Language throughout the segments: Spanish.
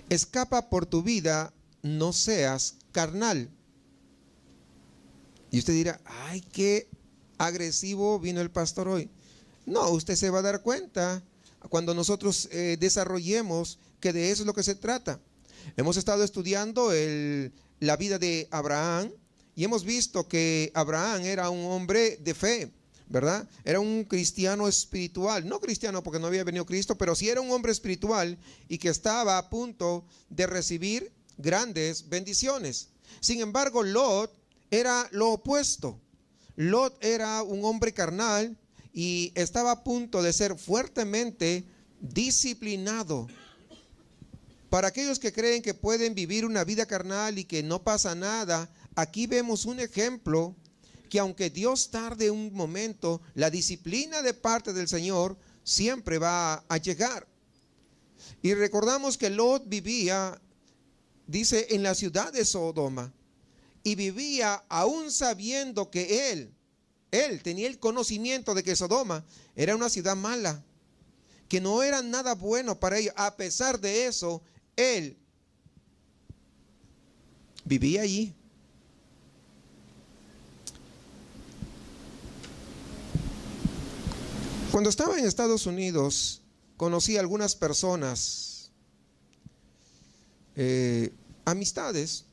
escapa por tu vida, no seas carnal. Y usted dirá, ay, qué agresivo vino el pastor hoy. No, usted se va a dar cuenta cuando nosotros desarrollemos que de eso es lo que se trata. Hemos estado estudiando la vida de Abraham y hemos visto que Abraham era un hombre de fe, ¿verdad? Era un cristiano espiritual, no cristiano porque no había venido Cristo, pero sí era un hombre espiritual y que estaba a punto de recibir grandes bendiciones. Sin embargo, Lot era lo opuesto. Lot era un hombre carnal y estaba a punto de ser fuertemente disciplinado. Para aquellos que creen que pueden vivir una vida carnal y que no pasa nada, aquí vemos un ejemplo que aunque Dios tarde un momento, la disciplina de parte del Señor siempre va a llegar. Y recordamos que Lot vivía, dice, en la ciudad de Sodoma, y vivía aún sabiendo que él tenía el conocimiento de que Sodoma era una ciudad mala, que no era nada bueno para ellos. A pesar de eso, él vivía allí. Cuando estaba en Estados Unidos, conocí a algunas personas, amistades,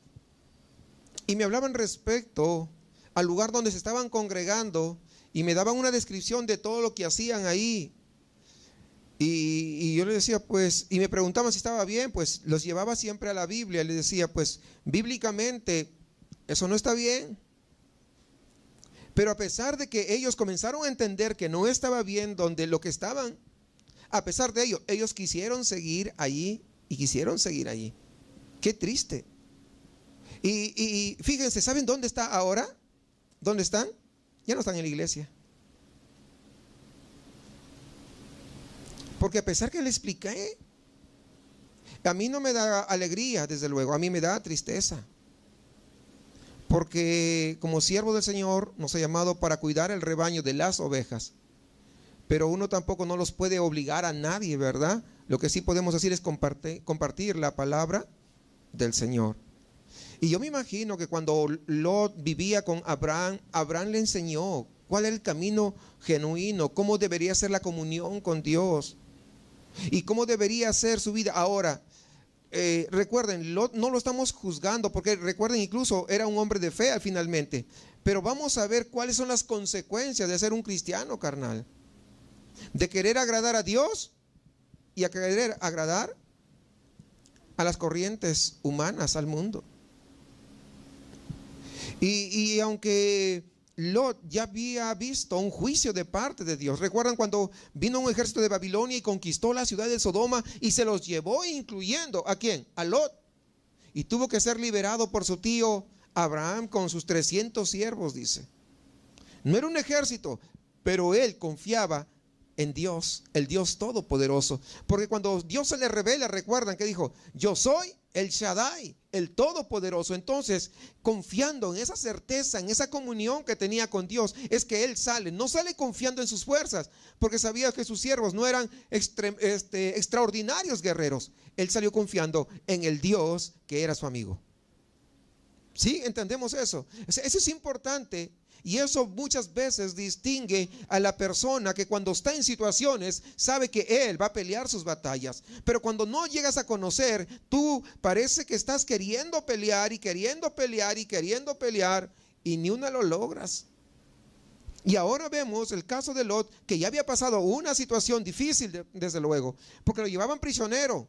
y me hablaban respecto al lugar donde se estaban congregando y me daban una descripción de todo lo que hacían ahí. Y yo les decía, pues, y me preguntaban si estaba bien, pues los llevaba siempre a la Biblia. Les decía, pues, bíblicamente, eso no está bien. Pero a pesar de que ellos comenzaron a entender que no estaba bien donde lo que estaban, a pesar de ello, ellos quisieron seguir allí y quisieron seguir allí. Qué triste. Y fíjense, ¿saben dónde está ahora? ¿Dónde están? Ya no están en la iglesia. Porque a pesar que le expliqué, a mí no me da alegría, desde luego, a mí me da tristeza. Porque como siervo del Señor nos ha llamado para cuidar el rebaño de las ovejas. Pero uno tampoco no los puede obligar a nadie, ¿verdad? Lo que sí podemos hacer es compartir la palabra del Señor. Y yo me imagino que cuando Lot vivía con Abraham, Abraham le enseñó cuál es el camino genuino, cómo debería ser la comunión con Dios y cómo debería ser su vida. Ahora, recuerden, Lot no lo estamos juzgando, porque recuerden, incluso era un hombre de fe finalmente. Pero vamos a ver cuáles son las consecuencias de ser un cristiano carnal, de querer agradar a Dios y a querer agradar a las corrientes humanas, al mundo. Y aunque Lot ya había visto un juicio de parte de Dios, recuerdan cuando vino un ejército de Babilonia y conquistó la ciudad de Sodoma y se los llevó, incluyendo ¿a quién? A Lot. Y tuvo que ser liberado por su tío Abraham con sus 300 siervos, dice. No era un ejército, pero él confiaba en Dios, el Dios Todopoderoso. Porque cuando Dios se le revela, recuerdan que dijo, yo soy el Shaddai, el Todopoderoso. Entonces, confiando en esa certeza, en esa comunión que tenía con Dios, es que él no sale confiando en sus fuerzas, porque sabía que sus siervos no eran extraordinarios guerreros. Él salió confiando en el Dios que era su amigo. ¿Sí? ¿Entendemos eso? Eso es importante. Y eso muchas veces distingue a la persona que cuando está en situaciones sabe que él va a pelear sus batallas. Pero cuando no llegas a conocer, tú parece que estás queriendo pelear y queriendo pelear y queriendo pelear y ni una lo logras. Y ahora vemos el caso de Lot, que ya había pasado una situación difícil, desde luego, porque lo llevaban prisionero.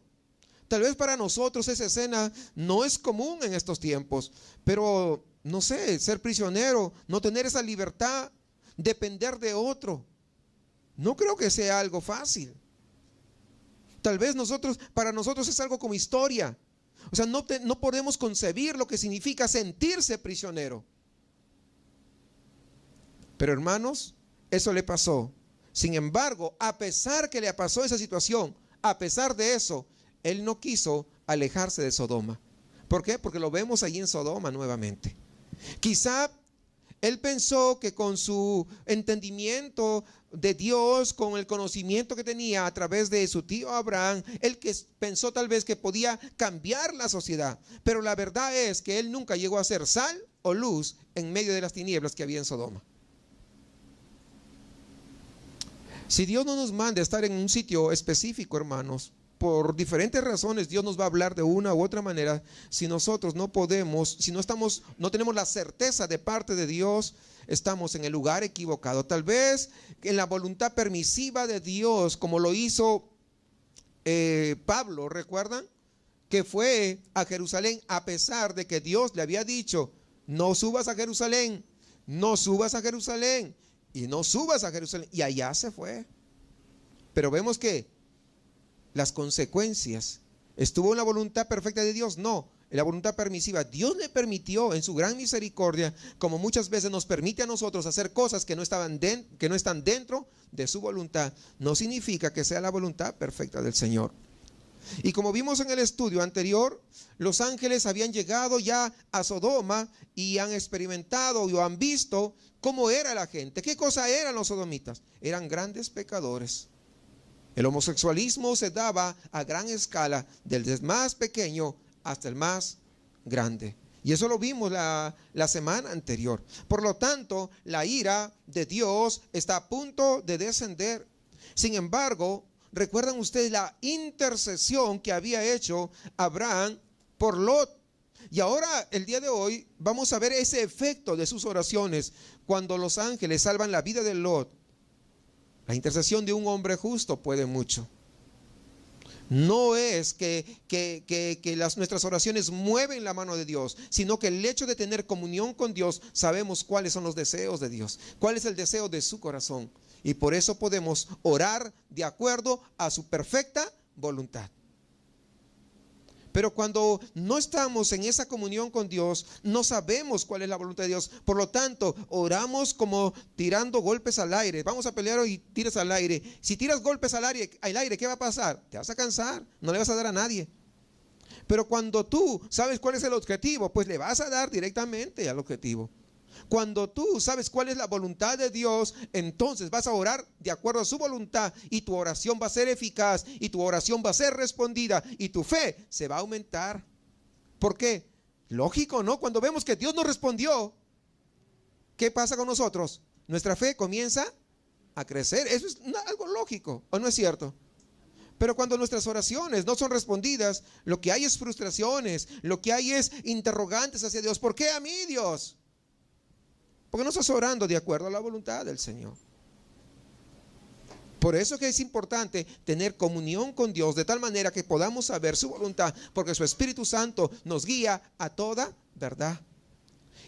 Tal vez para nosotros esa escena no es común en estos tiempos, pero no sé, ser prisionero, no tener esa libertad, depender de otro, no creo que sea algo fácil. Tal vez para nosotros es algo como historia. O sea, no podemos concebir lo que significa sentirse prisionero. Pero hermanos, eso le pasó. Sin embargo, a pesar que le pasó esa situación, a pesar de eso, él no quiso alejarse de Sodoma. ¿Por qué? Porque lo vemos allí en Sodoma nuevamente. Quizá Él pensó que con su entendimiento de Dios, con el conocimiento que tenía a través de su tío Abraham, él que pensó tal vez que podía cambiar la sociedad. Pero la verdad es que él nunca llegó a ser sal o luz en medio de las tinieblas que había en Sodoma. Si Dios no nos manda a estar en un sitio específico, hermanos, por diferentes razones Dios nos va a hablar de una u otra manera. Si nosotros no podemos, si no tenemos la certeza de parte de Dios, estamos en el lugar equivocado. Tal vez en la voluntad permisiva de Dios, como lo hizo Pablo, ¿recuerdan? Que fue a Jerusalén a pesar de que Dios le había dicho: no subas a Jerusalén, no subas a Jerusalén y no subas a Jerusalén. Y allá se fue. Pero vemos que las consecuencias, ¿estuvo en la voluntad perfecta de Dios? No, en la voluntad permisiva. Dios le permitió en su gran misericordia, como muchas veces nos permite a nosotros hacer cosas que no están dentro de su voluntad. No significa que sea la voluntad perfecta del Señor. Y como vimos en el estudio anterior, los ángeles habían llegado ya a Sodoma y han experimentado o han visto cómo era la gente. ¿Qué cosa eran los sodomitas? Eran grandes pecadores. El homosexualismo se daba a gran escala, desde el más pequeño hasta el más grande. Y eso lo vimos la semana anterior. Por lo tanto, la ira de Dios está a punto de descender. Sin embargo, ¿recuerdan ustedes la intercesión que había hecho Abraham por Lot? Y ahora, el día de hoy, vamos a ver ese efecto de sus oraciones cuando los ángeles salvan la vida de Lot. La intercesión de un hombre justo puede mucho. No es que nuestras oraciones mueven la mano de Dios, sino que el hecho de tener comunión con Dios, sabemos cuáles son los deseos de Dios, cuál es el deseo de su corazón. Y por eso podemos orar de acuerdo a su perfecta voluntad. Pero cuando no estamos en esa comunión con Dios, no sabemos cuál es la voluntad de Dios. Por lo tanto, oramos como tirando golpes al aire. Vamos a pelear y tiras al aire. Si tiras golpes al aire, ¿qué va a pasar? Te vas a cansar, no le vas a dar a nadie. Pero cuando tú sabes cuál es el objetivo, pues le vas a dar directamente al objetivo. Cuando tú sabes cuál es la voluntad de Dios, entonces vas a orar de acuerdo a su voluntad y tu oración va a ser eficaz y tu oración va a ser respondida y tu fe se va a aumentar. ¿Por qué? Lógico, ¿no? Cuando vemos que Dios nos respondió, ¿qué pasa con nosotros? Nuestra fe comienza a crecer. Eso es algo lógico, ¿o no es cierto? Pero cuando nuestras oraciones no son respondidas, lo que hay es frustraciones, lo que hay es interrogantes hacia Dios. ¿Por qué a mí, Dios? Porque no estás orando de acuerdo a la voluntad del Señor. Por eso que es importante tener comunión con Dios de tal manera que podamos saber su voluntad, porque su Espíritu Santo nos guía a toda verdad.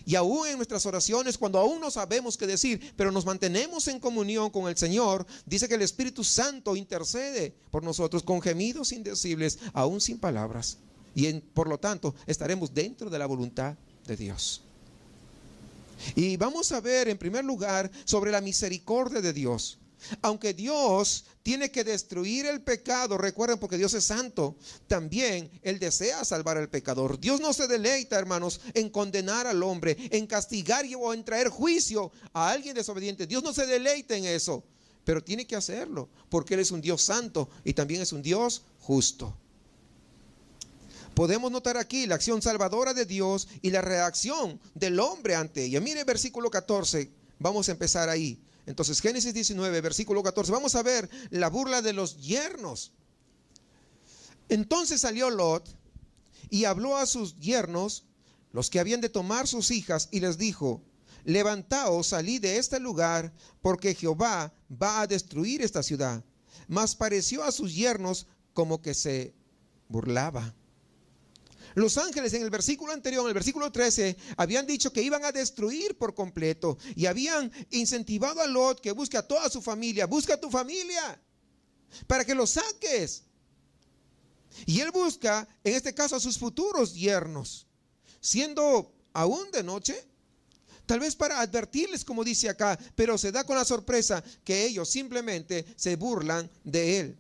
Y aún en nuestras oraciones, cuando aún no sabemos qué decir, pero nos mantenemos en comunión con el Señor, dice que el Espíritu Santo intercede por nosotros con gemidos indecibles, aún sin palabras. Y por lo tanto, estaremos dentro de la voluntad de Dios. Y vamos a ver en primer lugar sobre la misericordia de Dios. Aunque Dios tiene que destruir el pecado, recuerden, porque Dios es santo, también Él desea salvar al pecador. Dios no se deleita, hermanos, en condenar al hombre, en castigar o en traer juicio a alguien desobediente. Dios no se deleita en eso, pero tiene que hacerlo, porque Él es un Dios santo y también es un Dios justo. Podemos notar aquí la acción salvadora de Dios y la reacción del hombre ante ella. Mire versículo 14, vamos a empezar ahí. Entonces, Génesis 19, versículo 14, vamos a ver la burla de los yernos. Entonces salió Lot y habló a sus yernos, los que habían de tomar sus hijas, y les dijo: levantaos, salid de este lugar, porque Jehová va a destruir esta ciudad. Mas pareció a sus yernos como que se burlaba. Los ángeles en el versículo anterior, en el versículo 13, habían dicho que iban a destruir por completo y habían incentivado a Lot que busque a toda su familia. Busca a tu familia para que lo saques. Y él busca, en este caso, a sus futuros yernos, siendo aún de noche, tal vez para advertirles, como dice acá, pero se da con la sorpresa que ellos simplemente se burlan de él.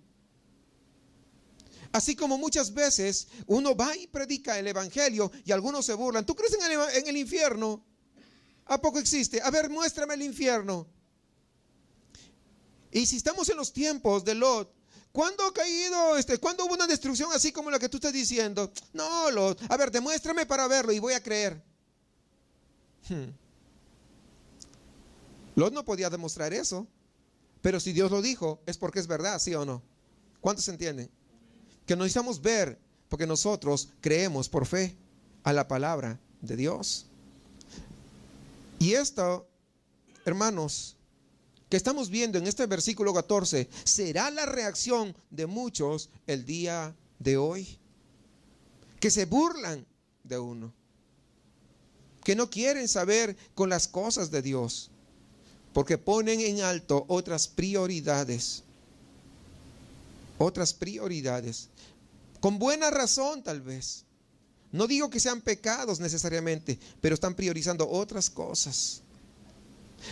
Así como muchas veces uno va y predica el evangelio y algunos se burlan. ¿Tú crees en el infierno? ¿A poco existe? A ver, muéstrame el infierno. Y si estamos en los tiempos de Lot, ¿cuándo ha caído, cuándo hubo una destrucción así como la que tú estás diciendo? No, Lot, a ver, demuéstrame para verlo y voy a creer. Lot no podía demostrar eso, pero si Dios lo dijo, es porque es verdad, ¿sí o no? ¿Cuántos entienden? Que necesitamos ver, porque nosotros creemos por fe a la palabra de Dios. Y esto, hermanos, que estamos viendo en este versículo 14, será la reacción de muchos el día de hoy, que se burlan de uno, que no quieren saber con las cosas de Dios, porque ponen en alto otras prioridades, con buena razón tal vez. No digo que sean pecados necesariamente, pero están priorizando otras cosas.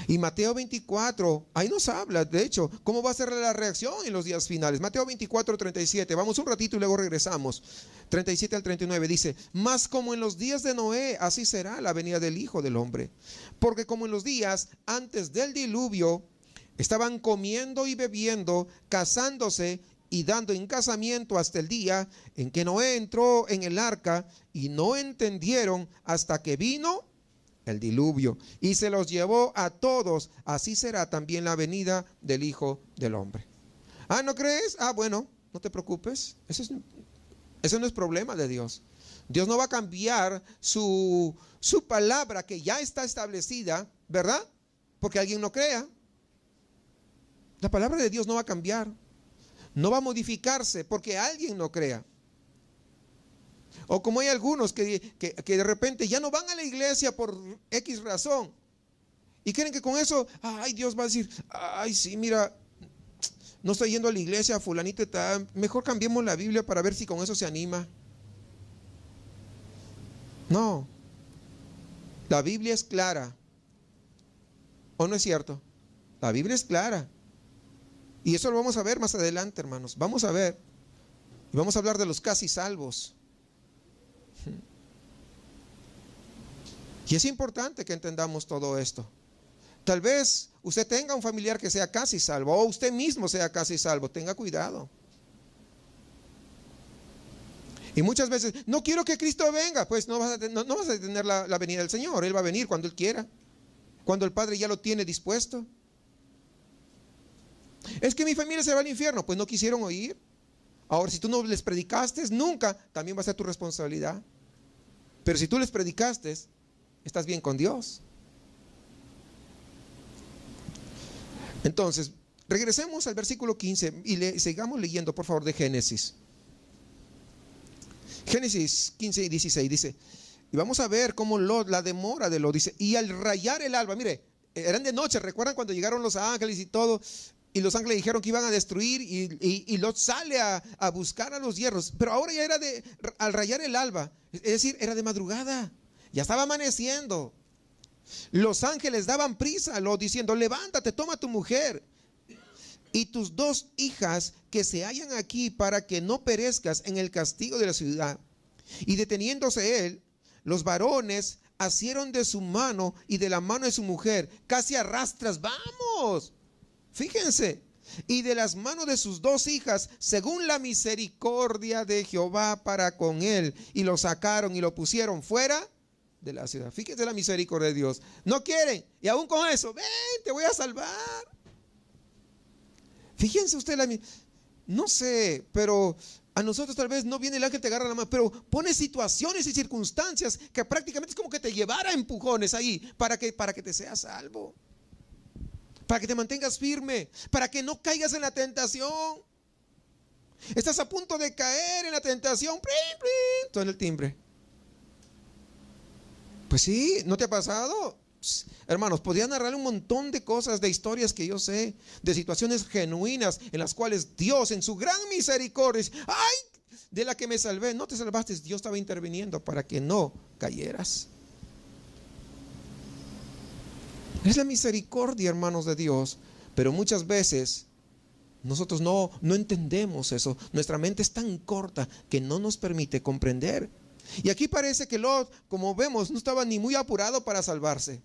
Y Mateo 24, ahí nos habla, de hecho, cómo va a ser la reacción en los días finales. Mateo 24, 37, vamos un ratito y luego regresamos. 37 al 39 dice: mas como en los días de Noé, así será la venida del Hijo del Hombre. Porque como en los días antes del diluvio, estaban comiendo y bebiendo, casándose y dando en casamiento hasta el día en que Noé entró en el arca, y no entendieron hasta que vino el diluvio y se los llevó a todos. Así será también la venida del Hijo del Hombre. Ah, ¿no crees? Ah, bueno, no te preocupes. Eso no es problema de Dios. Dios no va a cambiar su palabra que ya está establecida, ¿verdad? Porque alguien no crea. La palabra de Dios no va a cambiar. No va a modificarse porque alguien no crea. O como hay algunos que de repente ya no van a la iglesia por X razón y creen que con eso, ay, Dios va a decir: ay, sí, mira, no estoy yendo a la iglesia, fulanito está, mejor cambiemos la Biblia para ver si con eso se anima. No, la Biblia es clara. ¿O no es cierto? La Biblia es clara. Y eso lo vamos a ver más adelante, hermanos. Vamos a ver. Y vamos a hablar de los casi salvos. Y es importante que entendamos todo esto. Tal vez usted tenga un familiar que sea casi salvo, o usted mismo sea casi salvo. Tenga cuidado. Y muchas veces, no quiero que Cristo venga. Pues no vas a detener la venida del Señor. Él va a venir cuando Él quiera, cuando el Padre ya lo tiene dispuesto. Es que mi familia se va al infierno. Pues no quisieron oír. Ahora, si tú no les predicaste nunca, también va a ser tu responsabilidad. Pero si tú les predicaste, estás bien con Dios. Entonces, regresemos al versículo 15 y sigamos leyendo, por favor, de Génesis. Génesis 15 y 16 dice, y vamos a ver cómo la demora de Lot, dice, y al rayar el alba, mire, eran de noche, ¿recuerdan cuando llegaron los ángeles y todo? Y los ángeles dijeron que iban a destruir, y Lot sale a buscar a los hierros. Pero ahora ya era al rayar el alba, es decir, era de madrugada, ya estaba amaneciendo. Los ángeles daban prisa a Lot diciendo, levántate, toma tu mujer y tus 2 hijas que se hallan aquí, para que no perezcas en el castigo de la ciudad. Y deteniéndose él, los varones asieron de su mano y de la mano de su mujer, casi a rastras, vamos, fíjense, y de las manos de sus 2 hijas, según la misericordia de Jehová para con él, y lo sacaron y lo pusieron fuera de la ciudad. Fíjense la misericordia de Dios. No quieren, y aún con eso, ven, te voy a salvar. Fíjense usted, no sé, pero a nosotros tal vez no viene el ángel, te agarra la mano, pero pone situaciones y circunstancias que prácticamente es como que te llevara a empujones ahí para que te seas salvo, para que te mantengas firme, para que no caigas en la tentación. Estás a punto de caer en la tentación, todo en el timbre. Pues sí, ¿no te ha pasado? Hermanos, podría narrar un montón de cosas, de historias que yo sé, de situaciones genuinas en las cuales Dios en su gran misericordia, ay, de la que me salvé, no te salvaste, Dios estaba interviniendo para que no cayeras. Es la misericordia, hermanos, de Dios, pero muchas veces nosotros no entendemos eso. Nuestra mente es tan corta que no nos permite comprender. Y aquí parece que Lot, como vemos, no estaba ni muy apurado para salvarse.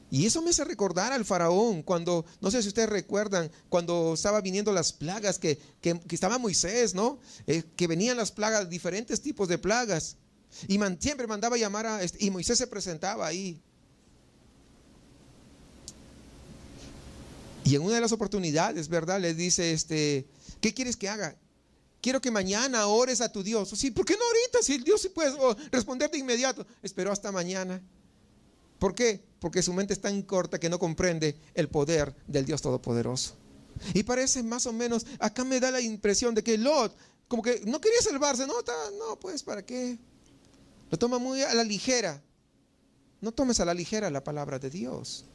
Y eso me hace recordar al faraón cuando, no sé si ustedes recuerdan, cuando estaba viniendo las plagas, que estaba Moisés, ¿no? Que venían las plagas, diferentes tipos de plagas. Y siempre mandaba llamar y Moisés se presentaba ahí. Y en una de las oportunidades, ¿verdad? Le dice, ¿qué quieres que haga? Quiero que mañana ores a tu Dios. Sí, ¿por qué no ahorita? Si el Dios sí puede responder de inmediato. Esperó hasta mañana. ¿Por qué? Porque su mente es tan corta que no comprende el poder del Dios Todopoderoso. Y parece más o menos, acá me da la impresión de que Lot, como que no quería salvarse. No, pues, ¿para qué? Lo toma muy a la ligera. No tomes a la ligera la palabra de Dios.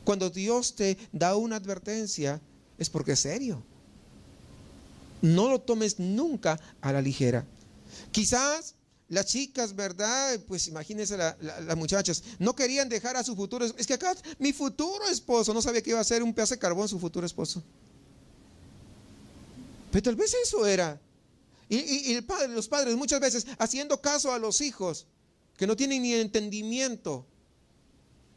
Cuando Dios te da una advertencia, es porque es serio. No lo tomes nunca a la ligera. Quizás las chicas, ¿verdad? Pues imagínense las muchachas, no querían dejar a su futuro esposo. Es que acá mi futuro esposo, no sabía que iba a ser un pedazo de carbón su futuro esposo. Pero tal vez eso era. Y los padres muchas veces haciendo caso a los hijos que no tienen ni entendimiento.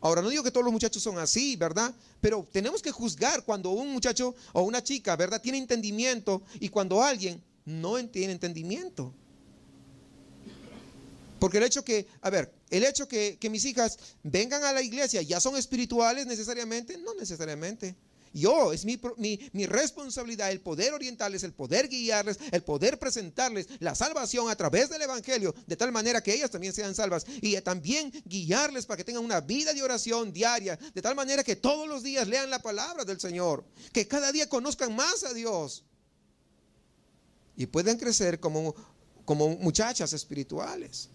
Ahora, no digo que todos los muchachos son así, ¿verdad? Pero tenemos que juzgar cuando un muchacho o una chica, ¿verdad?, tiene entendimiento y cuando alguien no tiene entendimiento. Porque el hecho que mis hijas vengan a la iglesia, ¿ya son espirituales necesariamente? No necesariamente. Es mi responsabilidad el poder orientarles, el poder guiarles, el poder presentarles la salvación a través del evangelio, de tal manera que ellas también sean salvas, y también guiarles para que tengan una vida de oración diaria, de tal manera que todos los días lean la palabra del Señor, que cada día conozcan más a Dios y puedan crecer como muchachas espirituales.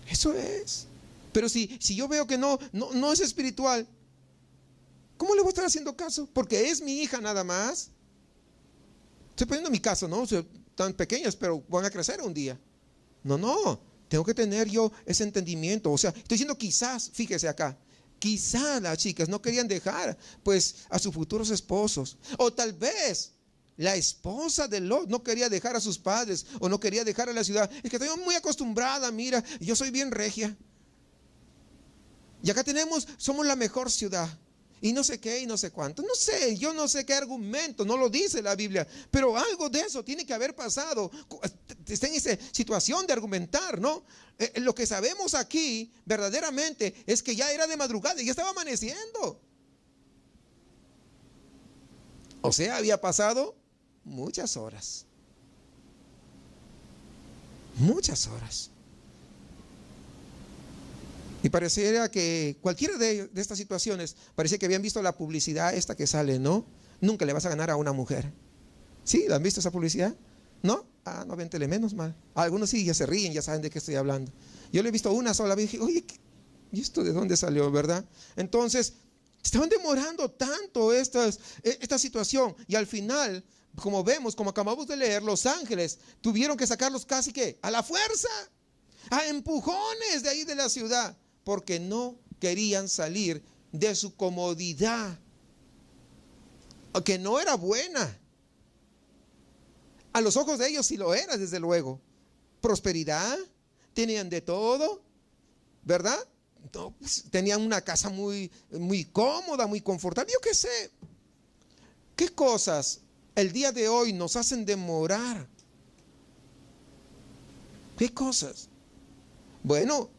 Eso es. Pero si yo veo que no es espiritual, ¿cómo le voy a estar haciendo caso? Porque es mi hija nada más. Estoy poniendo mi caso, ¿no? Tan pequeñas, pero van a crecer un día. No. Tengo que tener yo ese entendimiento. O sea, estoy diciendo quizás, fíjese acá, quizás las chicas no querían dejar, pues, a sus futuros esposos. O tal vez la esposa de Lot no quería dejar a sus padres o no quería dejar a la ciudad. Es que estoy muy acostumbrada, mira, yo soy bien regia. Y acá somos la mejor ciudad. Y no sé qué y no sé cuánto. No sé, yo no sé qué argumento, no lo dice la Biblia. Pero algo de eso tiene que haber pasado. Está en esa situación de argumentar, ¿no? Lo que sabemos aquí verdaderamente es que ya era de madrugada y ya estaba amaneciendo. O sea, había pasado muchas horas. Muchas horas. Y pareciera que cualquiera de estas situaciones, parecía que habían visto la publicidad esta que sale, ¿no? Nunca le vas a ganar a una mujer. ¿Sí? ¿La han visto esa publicidad? ¿No? No, véntele menos mal. Algunos sí, ya se ríen, ya saben de qué estoy hablando. Yo le he visto una sola vez y dije, oye, ¿y esto de dónde salió, verdad? Entonces, estaban demorando tanto esta situación. Y al final, como vemos, como acabamos de leer, los ángeles tuvieron que sacarlos casi que a la fuerza, a empujones de ahí de la ciudad, porque no querían salir de su comodidad, que no era buena. A los ojos de ellos sí lo era, desde luego. Prosperidad, tenían de todo, ¿verdad? No, pues, tenían una casa muy, muy cómoda, muy confortable. Yo qué sé, qué cosas el día de hoy nos hacen demorar. ¿Qué cosas? Bueno,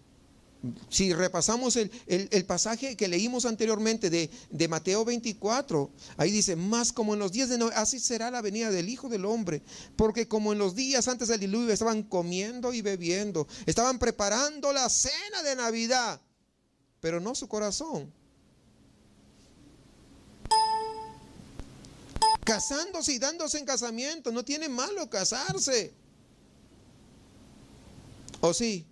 si repasamos el pasaje que leímos anteriormente de Mateo 24, ahí dice, más como en los días de Noé, así será la venida del Hijo del Hombre, porque como en los días antes del diluvio estaban comiendo y bebiendo, estaban preparando la cena de Navidad, pero no su corazón, casándose y dándose en casamiento. No tiene malo casarse, ¿o sí?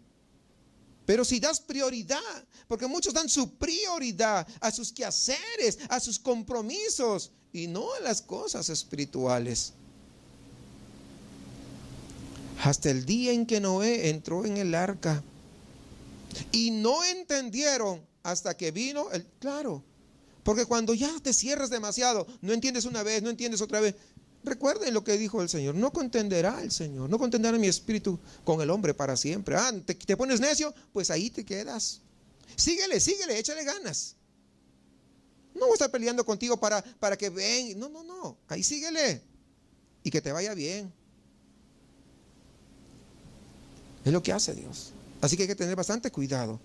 Pero si das prioridad, porque muchos dan su prioridad a sus quehaceres, a sus compromisos y no a las cosas espirituales. Hasta el día en que Noé entró en el arca y no entendieron hasta que vino claro, porque cuando ya te cierras demasiado, no entiendes una vez, no entiendes otra vez. Recuerden lo que dijo el Señor, no contenderá el Señor, no contenderá mi espíritu con el hombre para siempre. Te pones necio, pues ahí te quedas. Síguele, síguele, échale ganas. No voy a estar peleando contigo para que ven. No, no, no. Ahí síguele. Y que te vaya bien. Es lo que hace Dios. Así que hay que tener bastante cuidado.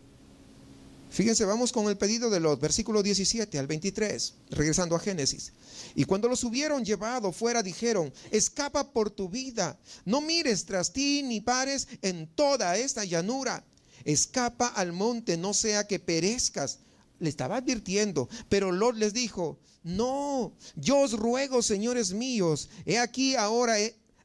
Fíjense, vamos con el pedido de Lot, versículo 17 al 23, regresando a Génesis. Y cuando los hubieron llevado fuera, dijeron: escapa por tu vida, no mires tras ti ni pares en toda esta llanura. Escapa al monte, no sea que perezcas. Le estaba advirtiendo, pero Lot les dijo: no, yo os ruego, señores míos, he aquí ahora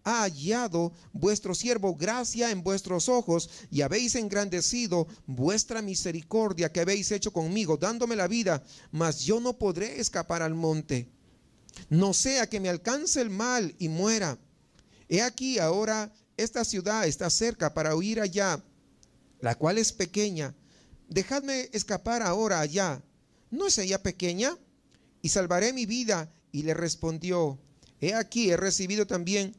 ha hallado vuestro siervo gracia en vuestros ojos, y habéis engrandecido vuestra misericordia que habéis hecho conmigo, dándome la vida, mas yo no podré escapar al monte, no sea que me alcance el mal y muera. He aquí ahora esta ciudad está cerca para huir allá, la cual es pequeña. Dejadme escapar ahora allá. ¿No es ella pequeña? Y salvaré mi vida. Y le respondió: he aquí, he recibido también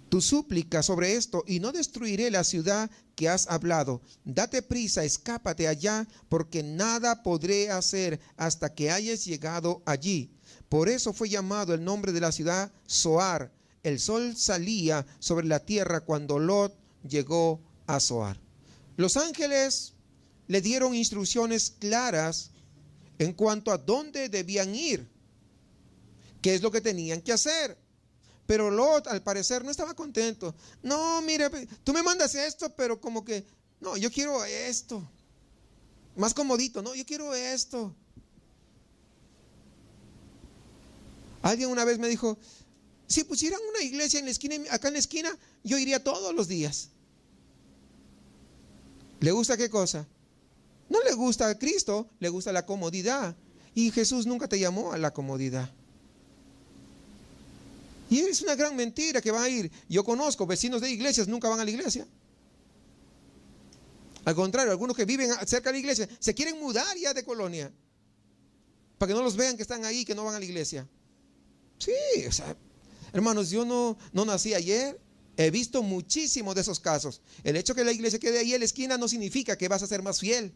tu súplica sobre esto, y no destruiré la ciudad que has hablado. Date prisa, escápate allá, porque nada podré hacer hasta que hayas llegado allí. Por eso fue llamado el nombre de la ciudad Zoar. El sol salía sobre la tierra cuando Lot llegó a Zoar. Los ángeles le dieron instrucciones claras en cuanto a dónde debían ir, qué es lo que tenían que hacer. Pero Lot, al parecer, no estaba contento. No, mira, tú me mandas esto, pero como que, no, yo quiero esto. Más comodito, no, yo quiero esto. Alguien una vez me dijo: si pusieran una iglesia en la esquina, acá en la esquina, yo iría todos los días. ¿Le gusta qué cosa? No le gusta a Cristo, le gusta la comodidad. Y Jesús nunca te llamó a la comodidad. Y es una gran mentira que van a ir. Yo conozco vecinos de iglesias, nunca van a la iglesia. Al contrario, algunos que viven cerca de la iglesia se quieren mudar ya de colonia, para que no los vean que están ahí, que no van a la iglesia. Sí, o sea, hermanos, yo no nací ayer. He visto muchísimos de esos casos. El hecho que la iglesia quede ahí en la esquina no significa que vas a ser más fiel.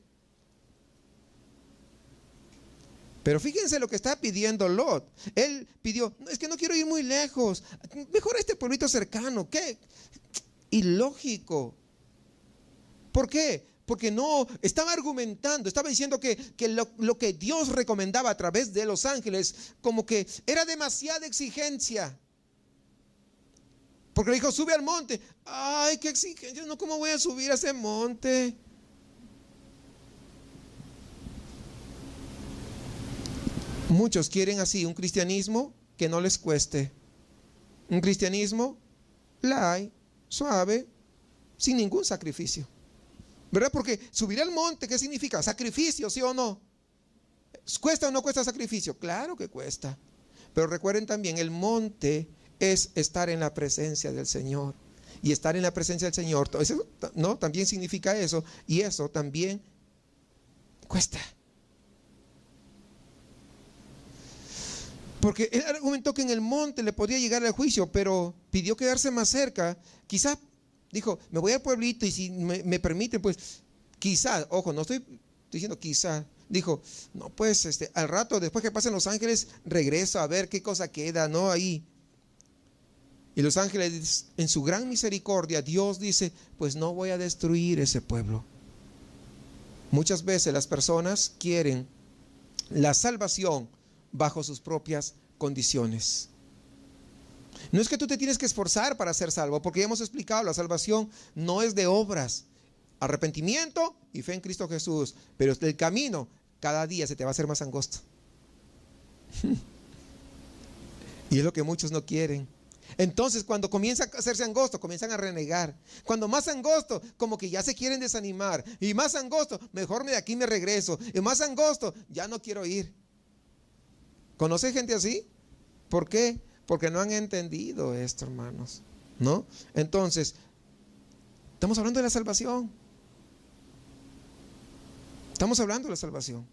Pero fíjense lo que está pidiendo Lot. Él pidió: es que no quiero ir muy lejos, mejor a este pueblito cercano. ¿Qué? Ilógico. ¿Por qué? Porque no, estaba argumentando, estaba diciendo que lo que Dios recomendaba a través de los ángeles, como que era demasiada exigencia. Porque le dijo: sube al monte. Ay, qué exigencia, no, ¿cómo voy a subir a ese monte? Muchos quieren así un cristianismo que no les cueste. Un cristianismo light, suave, sin ningún sacrificio. ¿Verdad? Porque subir al monte, ¿qué significa? Sacrificio, ¿sí o no? ¿Cuesta o no cuesta sacrificio? Claro que cuesta. Pero recuerden también, el monte es estar en la presencia del Señor. Y estar en la presencia del Señor, eso, ¿no? También significa eso. Y eso también cuesta. Porque él argumentó que en el monte le podía llegar al juicio, pero pidió quedarse más cerca. Quizás dijo: me voy al pueblito y si me permiten, pues quizás, ojo, no estoy diciendo quizás. Dijo: no, pues al rato, después que pasen los ángeles, regreso a ver qué cosa queda, ¿no? Ahí. Y los ángeles, en su gran misericordia, Dios dice: pues no voy a destruir ese pueblo. Muchas veces las personas quieren la salvación bajo sus propias condiciones. No es que tú te tienes que esforzar para ser salvo, porque ya hemos explicado, la salvación no es de obras, arrepentimiento y fe en Cristo Jesús, pero el camino cada día se te va a hacer más angosto. Y es lo que muchos no quieren. Entonces, cuando comienza a hacerse angosto, comienzan a renegar. Cuando más angosto, como que ya se quieren desanimar. Y más angosto, mejor de aquí me regreso. Y más angosto, ya no quiero ir. ¿Conoce gente así? ¿Por qué? Porque no han entendido esto, hermanos, ¿no? Entonces, estamos hablando de la salvación. Estamos hablando de la salvación.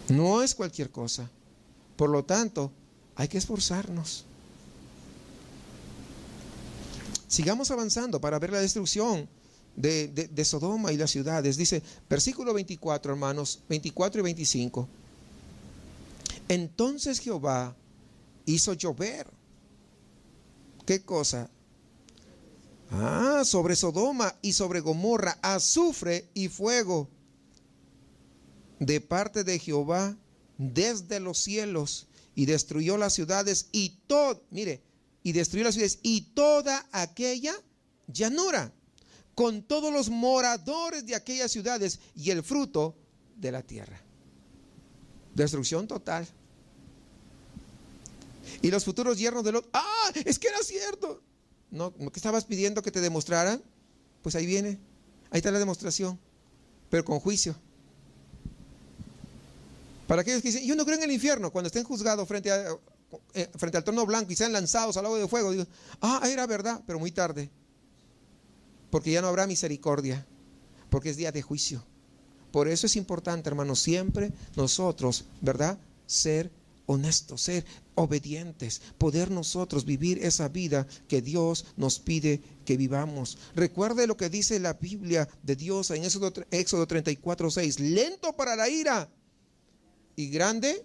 No es cualquier cosa. Por lo tanto, hay que esforzarnos. Sigamos avanzando para ver la destrucción de Sodoma y las ciudades. Dice, versículo 24, hermanos, 24 y 25. Entonces Jehová hizo llover. ¿Qué cosa? Sobre Sodoma y sobre Gomorra, azufre y fuego de parte de Jehová desde los cielos, y destruyó las ciudades y destruyó las ciudades y toda aquella llanura, con todos los moradores de aquellas ciudades y el fruto de la tierra. Destrucción total. Y los futuros yernos de Lot, es que era cierto. ¿No? ¿Qué estabas pidiendo que te demostraran? Pues ahí viene, ahí está la demostración, pero con juicio. Para aquellos que dicen, yo no creo en el infierno, cuando estén juzgados frente al trono blanco y sean lanzados al lago de fuego, digo, era verdad, pero muy tarde, porque ya no habrá misericordia, porque es día de juicio. Por eso es importante, hermanos, siempre nosotros, ¿verdad?, ser honestos, ser obedientes, poder nosotros vivir esa vida que Dios nos pide que vivamos. Recuerde lo que dice la Biblia de Dios en Éxodo 34:6, lento para la ira y grande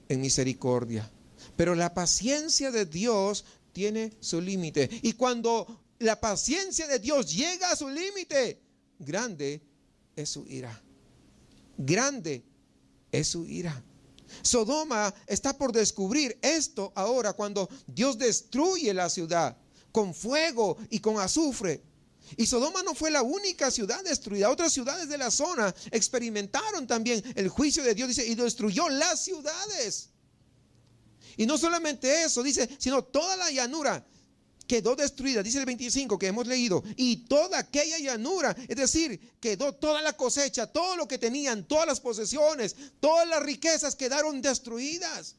en misericordia. Pero la paciencia de Dios tiene su límite, y cuando la paciencia de Dios llega a su límite, grande es su ira. Grande es su ira. Sodoma está por descubrir esto ahora cuando Dios destruye la ciudad con fuego y con azufre. Y Sodoma no fue la única ciudad destruida. Otras ciudades de la zona experimentaron también el juicio de Dios, dice, y destruyó las ciudades. Y no solamente eso, dice, sino toda la llanura quedó destruida, dice el 25 que hemos leído, y toda aquella llanura, es decir, quedó toda la cosecha, todo lo que tenían, todas las posesiones, todas las riquezas quedaron destruidas.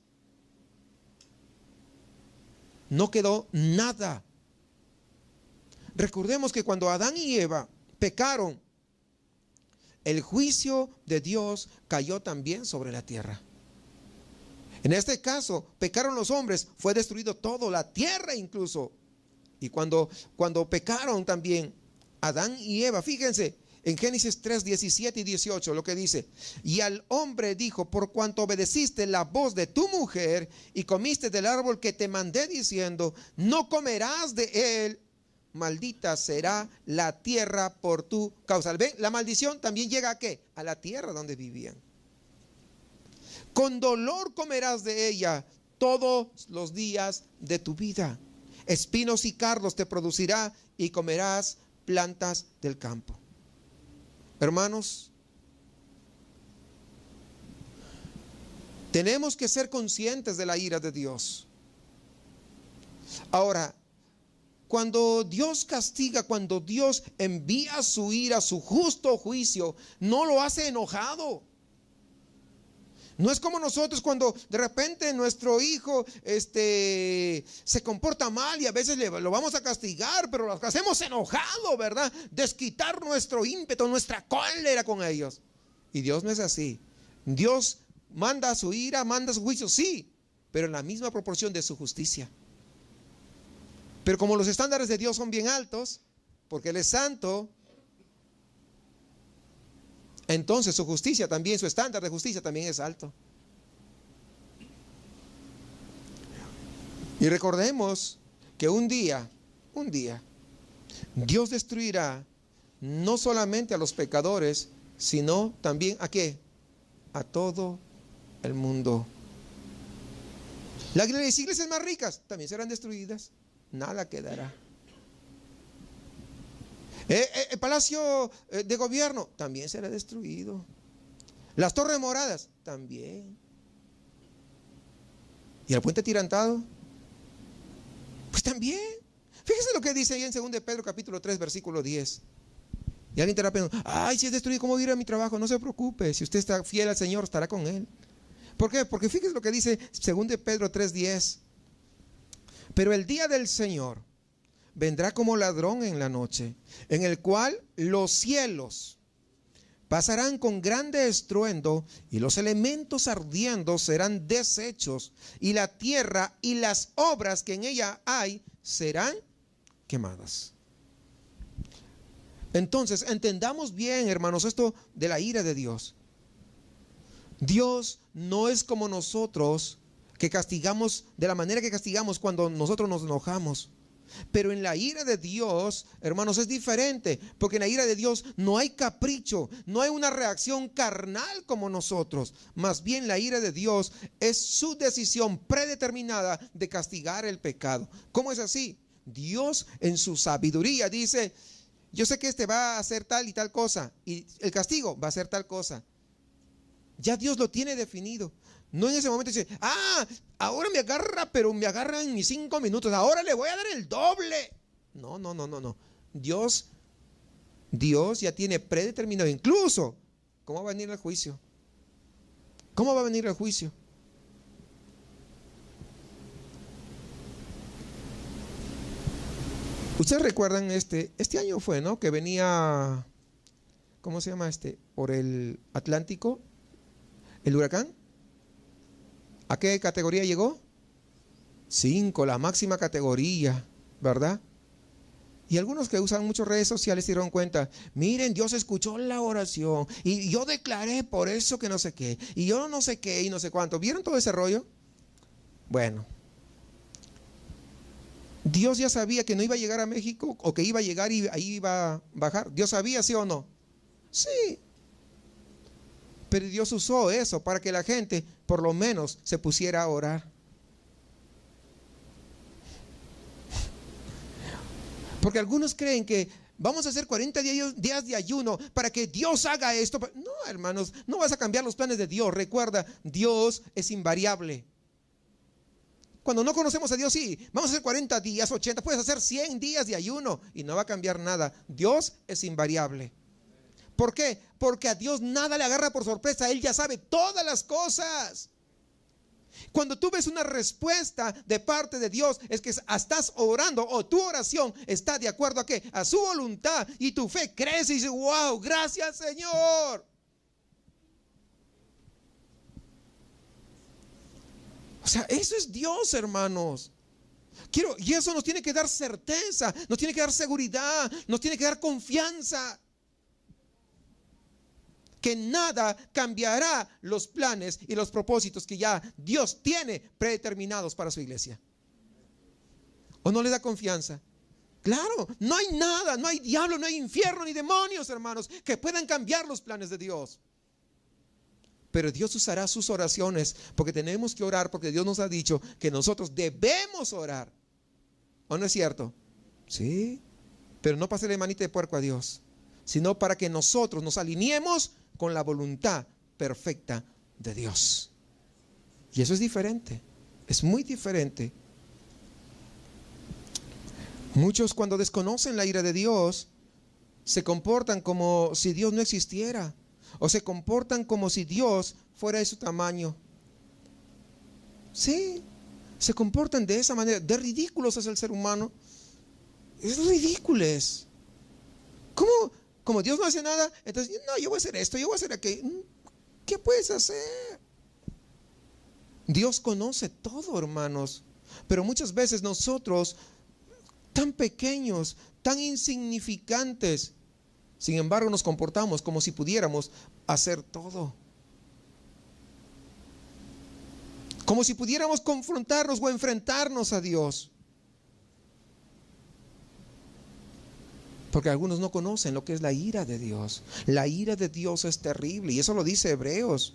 No quedó nada. Recordemos que cuando Adán y Eva pecaron, el juicio de Dios cayó también sobre la tierra. En este caso, pecaron los hombres, fue destruido todo, la tierra incluso. Y cuando pecaron también Adán y Eva, fíjense en Génesis 3, 17 y 18 lo que dice: y al hombre dijo, por cuanto obedeciste la voz de tu mujer y comiste del árbol que te mandé diciendo, no comerás de él, maldita será la tierra por tu causa. ¿Ven? La maldición también llega ¿a qué? A la tierra donde vivían. Con dolor comerás de ella todos los días de tu vida. Espinos y cardos te producirá y comerás plantas del campo. Hermanos, tenemos que ser conscientes de la ira de Dios. Ahora, cuando Dios castiga, cuando Dios envía su ira, su justo juicio, no lo hace enojado. No es como nosotros cuando de repente nuestro hijo se comporta mal y a veces lo vamos a castigar, pero lo hacemos enojado, ¿verdad? Desquitar nuestro ímpetu, nuestra cólera con ellos. Y Dios no es así. Dios manda su ira, manda su juicio, sí, pero en la misma proporción de su justicia. Pero como los estándares de Dios son bien altos, porque Él es santo, entonces su justicia también, su estándar de justicia también es alto. Y recordemos que un día, Dios destruirá no solamente a los pecadores, sino también ¿a qué? A todo el mundo. Las iglesias más ricas también serán destruidas, nada quedará. El palacio de gobierno también será destruido. Las torres moradas también. ¿Y el puente atirantado? Pues también. Fíjese lo que dice ahí en 2 de Pedro capítulo 3 versículo 10. Y alguien te estará pensando, si es destruido, ¿cómo voy a ir a mi trabajo? No se preocupe, si usted está fiel al Señor, estará con Él. ¿Por qué? Porque fíjese lo que dice 2 de Pedro 3:10. Pero el día del Señor vendrá como ladrón en la noche, en el cual los cielos pasarán con grande estruendo y los elementos ardiendo serán deshechos y la tierra y las obras que en ella hay serán quemadas. Entonces, entendamos bien, hermanos, esto de la ira de Dios. Dios no es como nosotros, que castigamos de la manera que castigamos cuando nosotros nos enojamos. Pero en la ira de Dios, hermanos, es diferente, porque en la ira de Dios no hay capricho, no hay una reacción carnal como nosotros. Más bien la ira de Dios es su decisión predeterminada de castigar el pecado. ¿Cómo es así? Dios en su sabiduría dice: yo sé que este va a hacer tal y tal cosa, y el castigo va a ser tal cosa. Ya Dios lo tiene definido. No en ese momento dice: ahora me agarra, pero me agarra en mis 5 minutos, ahora le voy a dar el doble. No. Dios ya tiene predeterminado incluso cómo va a venir el juicio. ¿Cómo va a venir el juicio? Ustedes recuerdan este año fue, ¿no? Que venía, ¿cómo se llama por el Atlántico, el huracán. ¿A qué categoría llegó? 5, la máxima categoría, ¿verdad? Y algunos que usan muchas redes sociales se dieron cuenta: miren, Dios escuchó la oración y yo declaré por eso que no sé qué, y yo no sé qué y no sé cuánto. ¿Vieron todo ese rollo? Bueno, Dios ya sabía que no iba a llegar a México, o que iba a llegar y ahí iba a bajar. ¿Dios sabía, sí o no? Sí. Pero Dios usó eso para que la gente por lo menos se pusiera a orar. Porque algunos creen que vamos a hacer 40 días de ayuno para que Dios haga esto. No, hermanos, no vas a cambiar los planes de Dios. Recuerda, Dios es invariable. Cuando no conocemos a Dios, sí, vamos a hacer 40 días, 80, puedes hacer 100 días de ayuno y no va a cambiar nada. Dios es invariable. ¿Por qué? Porque a Dios nada le agarra por sorpresa. Él ya sabe todas las cosas. Cuando tú ves una respuesta de parte de Dios, es que estás orando, o tu oración está de acuerdo a qué, a su voluntad, y tu fe crece y dice: wow, gracias, Señor. O sea, eso es Dios, hermanos. Y eso nos tiene que dar certeza, nos tiene que dar seguridad, nos tiene que dar confianza. Que nada cambiará los planes y los propósitos que ya Dios tiene predeterminados para su iglesia. ¿O no le da confianza? Claro, no hay nada, no hay diablo, no hay infierno ni demonios, hermanos, que puedan cambiar los planes de Dios. Pero Dios usará sus oraciones, porque tenemos que orar, porque Dios nos ha dicho que nosotros debemos orar. ¿O no es cierto? Sí, pero no pasarle manita de puerco a Dios, sino para que nosotros nos alineemos con la voluntad perfecta de Dios. Y eso es diferente, es muy diferente. Muchos, cuando desconocen la ira de Dios, se comportan como si Dios no existiera, o se comportan como si Dios fuera de su tamaño. Sí, se comportan de esa manera. De ridículos es el ser humano. Es ridículos. ¿Cómo? Como Dios no hace nada, entonces, no, yo voy a hacer esto, yo voy a hacer aquello. ¿Qué puedes hacer? Dios conoce todo, hermanos. Pero muchas veces nosotros, tan pequeños, tan insignificantes, sin embargo nos comportamos como si pudiéramos hacer todo. Como si pudiéramos confrontarnos o enfrentarnos a Dios. Porque algunos no conocen lo que es la ira de Dios. La ira de Dios es terrible, y eso lo dice Hebreos.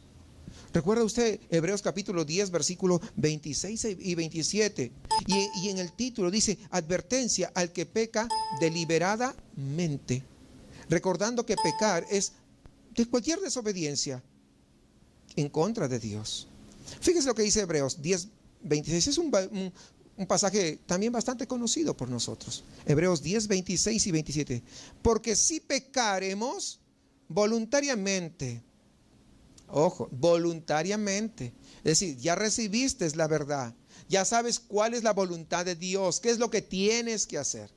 ¿Recuerda usted Hebreos capítulo 10, versículos 26 y 27? Y en el título dice: advertencia al que peca deliberadamente. Recordando que pecar es de cualquier desobediencia en contra de Dios. Fíjese lo que dice Hebreos 10, 26. Es un pasaje también bastante conocido por nosotros. Hebreos 10, 26 y 27. Porque si pecaremos voluntariamente, ojo, voluntariamente, es decir, ya recibiste la verdad, ya sabes cuál es la voluntad de Dios, qué es lo que tienes que hacer,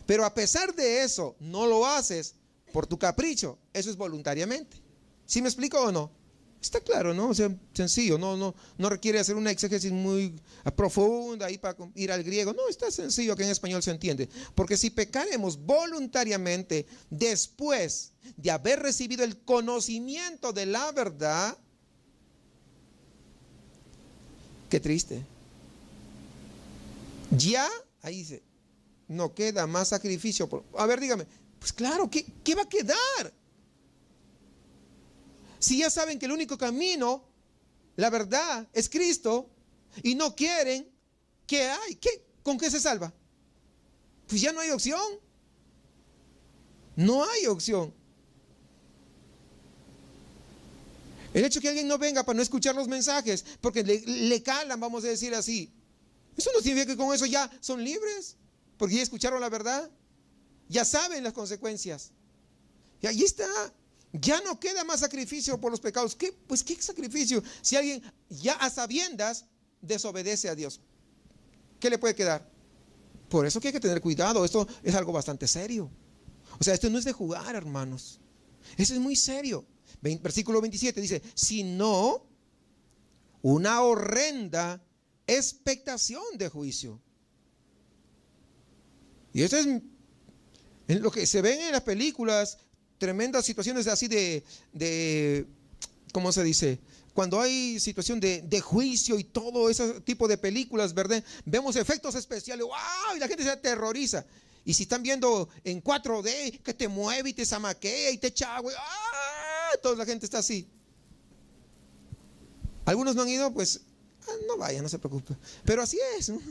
pero a pesar de eso no lo haces por tu capricho. Eso es voluntariamente. ¿Sí me explico o no? Está claro, ¿no? O sea, sencillo, no requiere hacer una exégesis muy profunda ahí para ir al griego. No, está sencillo, que en español se entiende. Porque si pecaremos voluntariamente después de haber recibido el conocimiento de la verdad, qué triste. Ya, ahí dice, no queda más sacrificio. A ver, dígame, pues claro, ¿qué va a quedar? Si ya saben que el único camino, la verdad, es Cristo, y no quieren, ¿qué hay? ¿Con qué se salva? Pues ya no hay opción. No hay opción. El hecho de que alguien no venga para no escuchar los mensajes, porque le calan, vamos a decir así, eso no significa que con eso ya son libres, porque ya escucharon la verdad, ya saben las consecuencias. Y ahí está. Ya no queda más sacrificio por los pecados. Pues qué sacrificio. Si alguien ya a sabiendas desobedece a Dios, ¿qué le puede quedar? Por eso que hay que tener cuidado. Esto es algo bastante serio. O sea, esto no es de jugar, hermanos. Eso es muy serio. Versículo 27 dice, sino una horrenda expectación de juicio. Y esto es en lo que se ven en las películas. Tremendas situaciones así de ¿cómo se dice? Cuando hay situación de juicio y todo ese tipo de películas, ¿verdad? Vemos efectos especiales, ¡wow! Y la gente se aterroriza. Y si están viendo en 4D, que te mueve y te zamaquea y te echa agua, ¡ah! Toda la gente está así. Algunos no han ido, pues, no vayan, no se preocupen. Pero así es, ¿no?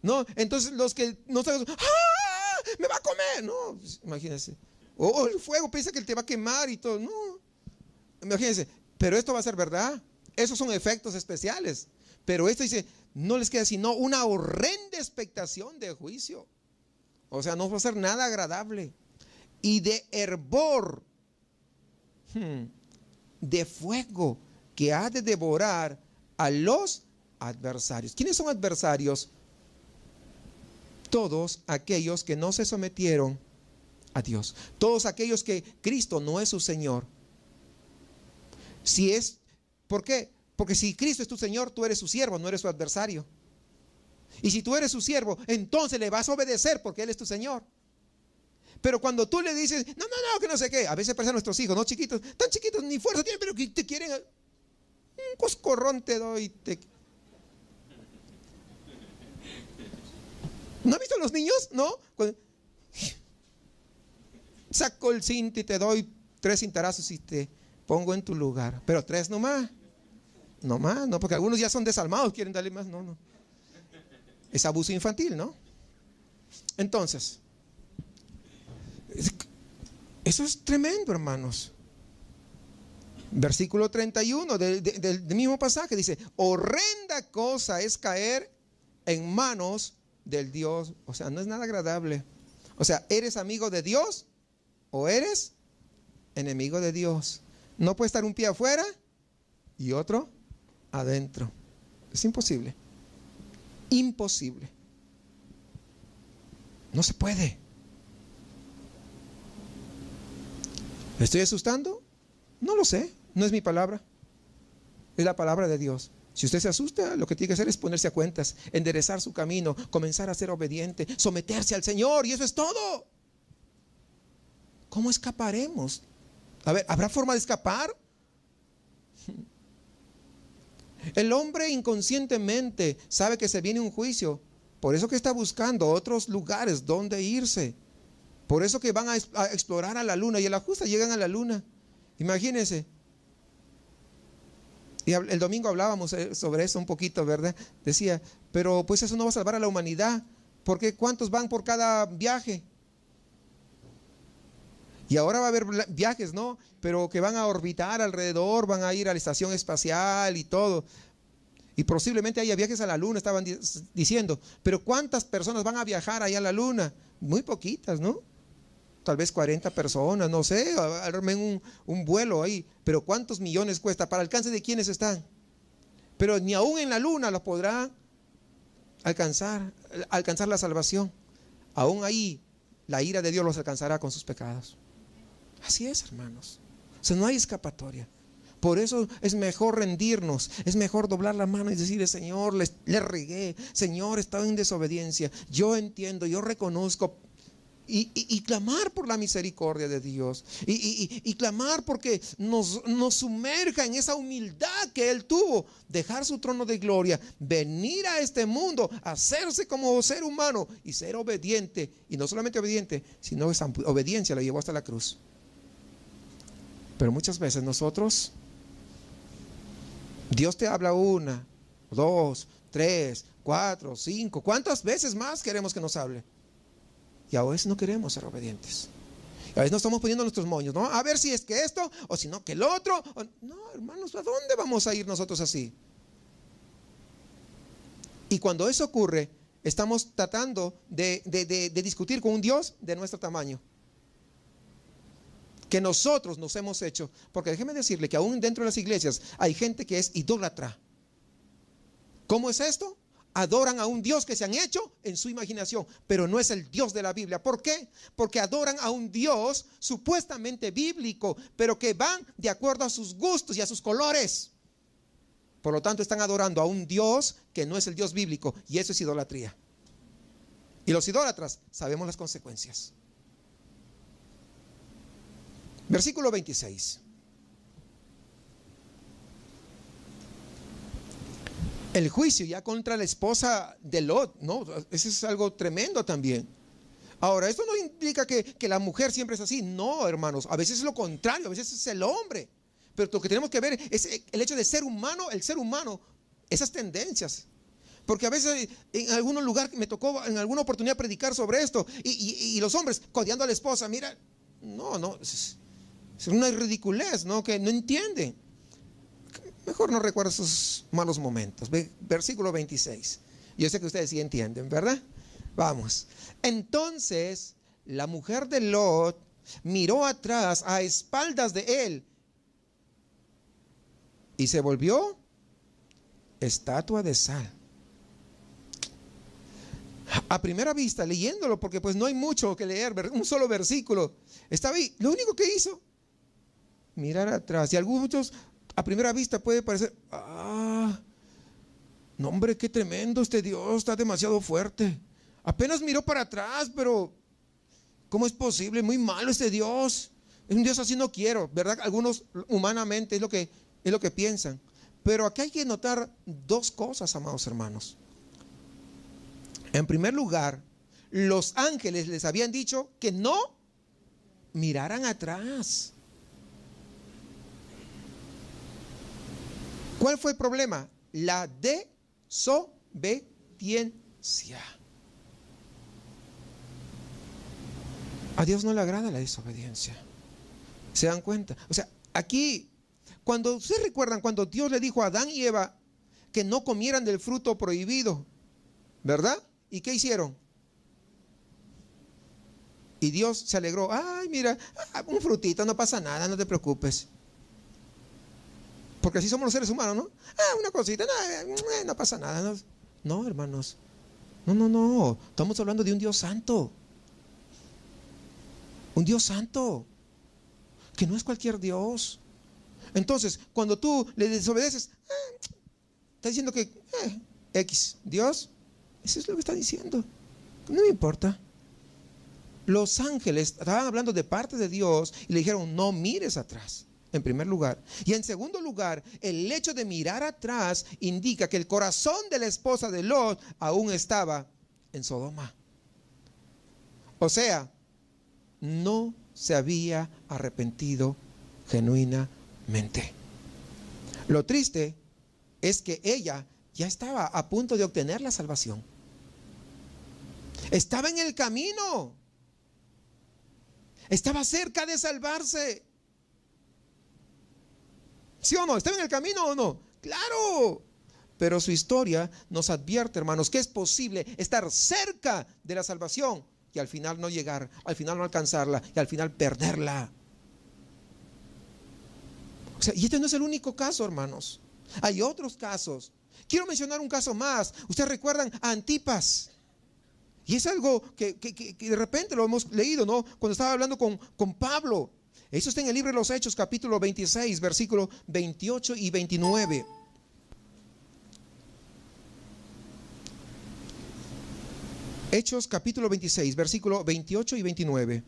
No, entonces los que no saben, ¡ah! ¡Me va a comer! No, pues, imagínense. O el fuego, piensa que él te va a quemar y todo. No, imagínense, pero esto va a ser verdad. Esos son efectos especiales. Pero esto dice, no les queda sino una horrenda expectación de juicio. O sea, no va a ser nada agradable. Y de hervor, de fuego, que ha de devorar a los adversarios. ¿Quiénes son adversarios? Todos aquellos que no se sometieron a Dios. Todos aquellos que Cristo no es su Señor. ¿Por qué? Porque si Cristo es tu Señor, tú eres su siervo, no eres su adversario. Y si tú eres su siervo, entonces le vas a obedecer porque Él es tu Señor. Pero cuando tú le dices, no, que no sé qué, a veces parecen nuestros hijos, no chiquitos, tan chiquitos, ni fuerza tienen, pero que te quieren, un coscorrón te doy. ¿No has visto a los niños? ¿No? Saco el cinto y te doy 3 cintarazos y te pongo en tu lugar. Pero 3 nomás. No más, no, porque algunos ya son desalmados, quieren darle más. No. Es abuso infantil, ¿no? Entonces, eso es tremendo, hermanos. Versículo 31 del mismo pasaje dice, horrenda cosa es caer en manos del Dios. O sea, no es nada agradable. O sea, ¿eres amigo de Dios o eres enemigo de Dios? No puede estar un pie afuera y otro adentro. Es imposible. Imposible. No se puede. ¿Me estoy asustando? No lo sé. No es mi palabra. Es la palabra de Dios. Si usted se asusta, lo que tiene que hacer es ponerse a cuentas, enderezar su camino, comenzar a ser obediente, someterse al Señor, y eso es todo. ¿Cómo escaparemos? A ver, ¿habrá forma de escapar? El hombre inconscientemente sabe que se viene un juicio, por eso que está buscando otros lugares donde irse. Por eso que van a explorar a la luna, y a la justa llegan a la luna. Imagínense. Y el domingo hablábamos sobre eso un poquito, ¿verdad? Decía, pero pues eso no va a salvar a la humanidad, porque ¿cuántos van por cada viaje? Y ahora va a haber viajes, ¿no? Pero que van a orbitar alrededor, van a ir a la estación espacial y todo. Y posiblemente haya viajes a la luna, estaban diciendo. Pero ¿cuántas personas van a viajar allá a la luna? Muy poquitas, ¿no? Tal vez 40 personas, no sé, armen un vuelo ahí. Pero ¿cuántos millones cuesta? ¿Para alcance de quiénes están? Pero ni aún en la luna los podrá alcanzar la salvación. Aún ahí la ira de Dios los alcanzará con sus pecados. Así es, hermanos. O sea, no hay escapatoria. Por eso es mejor rendirnos, es mejor doblar la mano y decirle: Señor, le regué, Señor, estaba en desobediencia, yo entiendo, yo reconozco. Y clamar por la misericordia de Dios. Y clamar porque nos sumerja en esa humildad que Él tuvo. Dejar su trono de gloria, venir a este mundo, hacerse como ser humano y ser obediente. Y no solamente obediente, sino esa obediencia lo llevó hasta la cruz. Pero muchas veces nosotros, Dios te habla 1, 2, 3, 4, 5. ¿Cuántas veces más queremos que nos hable? Y a veces no queremos ser obedientes. Y a veces nos estamos poniendo nuestros moños, ¿no? A ver si es que esto, o si no que el otro. No, hermanos, ¿a dónde vamos a ir nosotros así? Y cuando eso ocurre, estamos tratando de discutir con un Dios de nuestro tamaño, que nosotros nos hemos hecho. Porque déjeme decirle que aún dentro de las iglesias hay gente que es idólatra. ¿Cómo es esto? Adoran a un Dios que se han hecho en su imaginación, pero no es el Dios de la Biblia. ¿Por qué? Porque adoran a un Dios supuestamente bíblico, pero que van de acuerdo a sus gustos y a sus colores. Por lo tanto, están adorando a un Dios que no es el Dios bíblico, y eso es idolatría. Y los idólatras sabemos las consecuencias. Versículo 26. El juicio ya contra la esposa de Lot, ¿no? Eso es algo tremendo también. Ahora, esto no implica que la mujer siempre es así. No, hermanos, a veces es lo contrario, a veces es el hombre. Pero lo que tenemos que ver es el hecho de ser humano, el ser humano, esas tendencias. Porque a veces en algún lugar me tocó en alguna oportunidad predicar sobre esto, y los hombres codeando a la esposa. Mira, no, es una ridiculez, ¿no? Que no entienden. Mejor no recuerdo esos malos momentos. Versículo 26. Yo sé que ustedes sí entienden, ¿verdad? Vamos. Entonces la mujer de Lot miró atrás a espaldas de él y se volvió estatua de sal. A primera vista, leyéndolo, porque pues no hay mucho que leer, un solo versículo, estaba ahí. Lo único que hizo, mirar atrás. Y algunos a primera vista puede parecer: no, hombre, qué tremendo este Dios, está demasiado fuerte. Apenas miró para atrás, pero ¿cómo es posible? Muy malo este Dios. Es un Dios así, no quiero, ¿verdad? Algunos humanamente es lo que piensan. Pero aquí hay que notar dos cosas, amados hermanos. En primer lugar, los ángeles les habían dicho que no miraran atrás. ¿Cuál fue el problema? La desobediencia. A Dios no le agrada la desobediencia. ¿Se dan cuenta? O sea, aquí, cuando ustedes recuerdan, cuando Dios le dijo a Adán y Eva que no comieran del fruto prohibido, ¿verdad? ¿Y qué hicieron? Y Dios se alegró. Ay, mira, un frutito, no pasa nada, no te preocupes. Porque así somos los seres humanos, ¿no? Una cosita, no pasa nada. No, hermanos. No. Estamos hablando de un Dios santo. Un Dios santo. Que no es cualquier Dios. Entonces, cuando tú le desobedeces, está diciendo que X, Dios, eso es lo que está diciendo. No me importa. Los ángeles estaban hablando de parte de Dios y le dijeron: no mires atrás. En primer lugar. Y en segundo lugar, el hecho de mirar atrás indica que el corazón de la esposa de Lot aún estaba en Sodoma. O sea, no se había arrepentido genuinamente. Lo triste es que ella ya estaba a punto de obtener la salvación. Estaba en el camino. Estaba cerca de salvarse. ¿Sí o no? ¿Estaba en el camino o no? ¡Claro! Pero su historia nos advierte, hermanos, que es posible estar cerca de la salvación y al final no llegar, al final no alcanzarla y al final perderla. O sea, y este no es el único caso, hermanos. Hay otros casos. Quiero mencionar un caso más. Ustedes recuerdan a Antipas. Y es algo que de repente lo hemos leído, ¿no? Cuando estaba hablando con Pablo. Eso está en el libro de los Hechos, capítulo 26, versículos 28 y 29. Hechos, capítulo 26, versículos 28 y 29.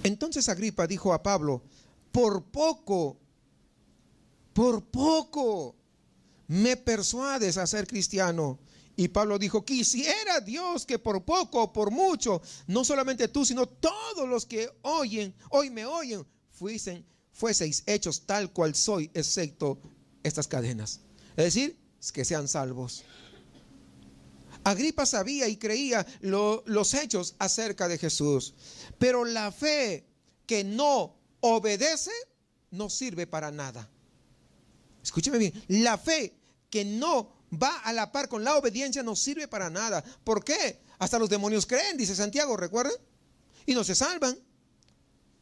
Entonces Agripa dijo a Pablo: por poco me persuades a ser cristiano. Y Pablo dijo: quisiera Dios que por poco o por mucho, no solamente tú, sino todos los que hoy me oyen, fueseis hechos tal cual soy, excepto estas cadenas. Es decir, que sean salvos. Agripa sabía y creía los hechos acerca de Jesús, pero la fe que no obedece no sirve para nada. Escúcheme bien, la fe que no va a la par con la obediencia no sirve para nada. ¿Por qué? Hasta los demonios creen, dice Santiago, ¿recuerdan? Y no se salvan.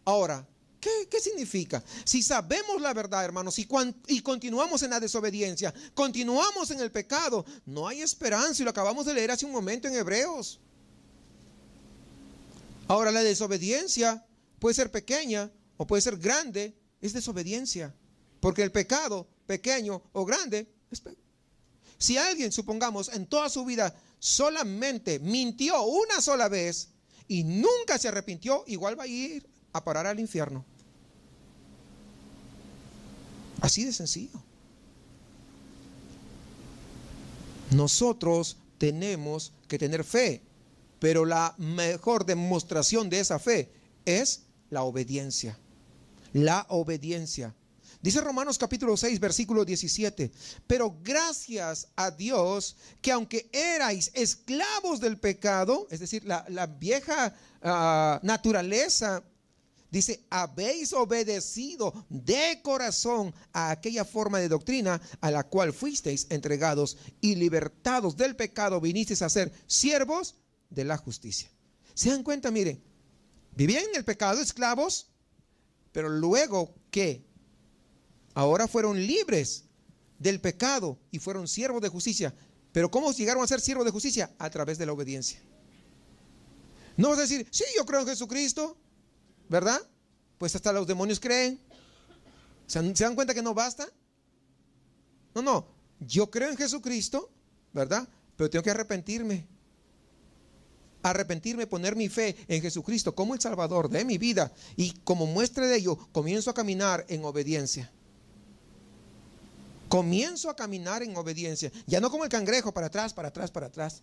Ahora, ¿qué significa? Si sabemos la verdad, hermanos, y continuamos en la desobediencia, continuamos en el pecado, no hay esperanza, y lo acabamos de leer hace un momento en Hebreos. Ahora, la desobediencia puede ser pequeña o puede ser grande, es desobediencia. Porque el pecado, pequeño o grande, es pecado. Si alguien, supongamos, en toda su vida solamente mintió una sola vez y nunca se arrepintió, igual va a ir a parar al infierno. Así de sencillo. Nosotros tenemos que tener fe, pero la mejor demostración de esa fe es la obediencia. La obediencia. Dice Romanos capítulo 6, versículo 17: pero gracias a Dios que aunque erais esclavos del pecado, es decir, la vieja naturaleza, dice, habéis obedecido de corazón a aquella forma de doctrina a la cual fuisteis entregados, y libertados del pecado vinisteis a ser siervos de la justicia. ¿Se dan cuenta? Miren, vivían en el pecado, esclavos, pero luego que ahora fueron libres del pecado y fueron siervos de justicia. Pero ¿cómo llegaron a ser siervos de justicia? A través de la obediencia. No vas a decir: sí, yo creo en Jesucristo, ¿verdad? Pues hasta los demonios creen. ¿Se dan cuenta que no basta? No, yo creo en Jesucristo, ¿verdad? Pero tengo que arrepentirme, poner mi fe en Jesucristo como el Salvador de mi vida, y como muestra de ello comienzo a caminar en obediencia. Comienzo a caminar en obediencia. Ya no como el cangrejo, para atrás, para atrás, para atrás.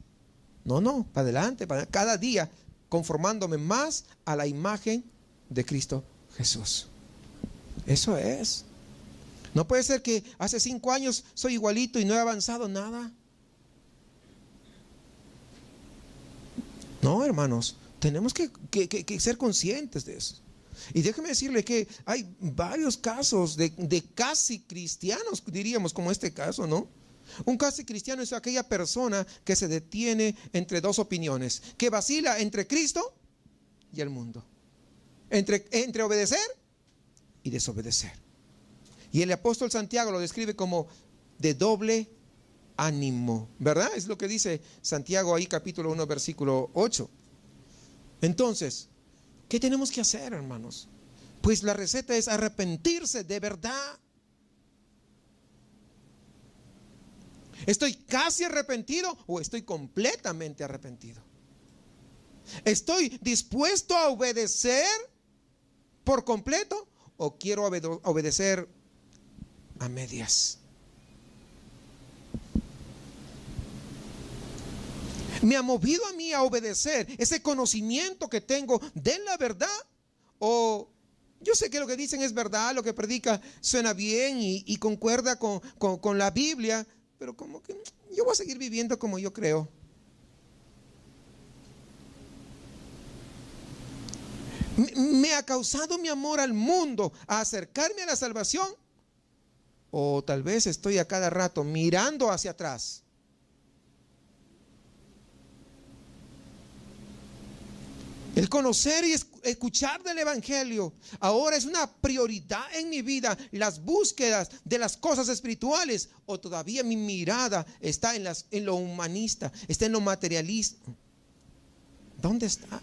No, para adelante, cada día conformándome más a la imagen de Cristo Jesús. Eso es. No puede ser que hace 5 años soy igualito y no he avanzado nada. No, hermanos, tenemos que ser conscientes de eso. Y déjeme decirle que hay varios casos de casi cristianos, diríamos, como este caso, ¿no? Un casi cristiano es aquella persona que se detiene entre dos opiniones, que vacila entre Cristo y el mundo, entre obedecer y desobedecer. Y el apóstol Santiago lo describe como de doble ánimo, ¿verdad? Es lo que dice Santiago ahí, capítulo 1, versículo 8. Entonces, ¿qué tenemos que hacer, hermanos? Pues la receta es arrepentirse de verdad. ¿Estoy casi arrepentido o estoy completamente arrepentido? ¿Estoy dispuesto a obedecer por completo o quiero obedecer a medias? ¿Me ha movido a mí a obedecer ese conocimiento que tengo de la verdad? ¿O yo sé que lo que dicen es verdad, lo que predica suena bien y concuerda con la Biblia, pero como que yo voy a seguir viviendo como yo creo? ¿Me ha causado mi amor al mundo a acercarme a la salvación? ¿O tal vez estoy a cada rato mirando hacia atrás? El conocer y escuchar del Evangelio ahora es una prioridad en mi vida. Las búsquedas de las cosas espirituales, o todavía mi mirada está en lo humanista, está en lo materialista. ¿Dónde está?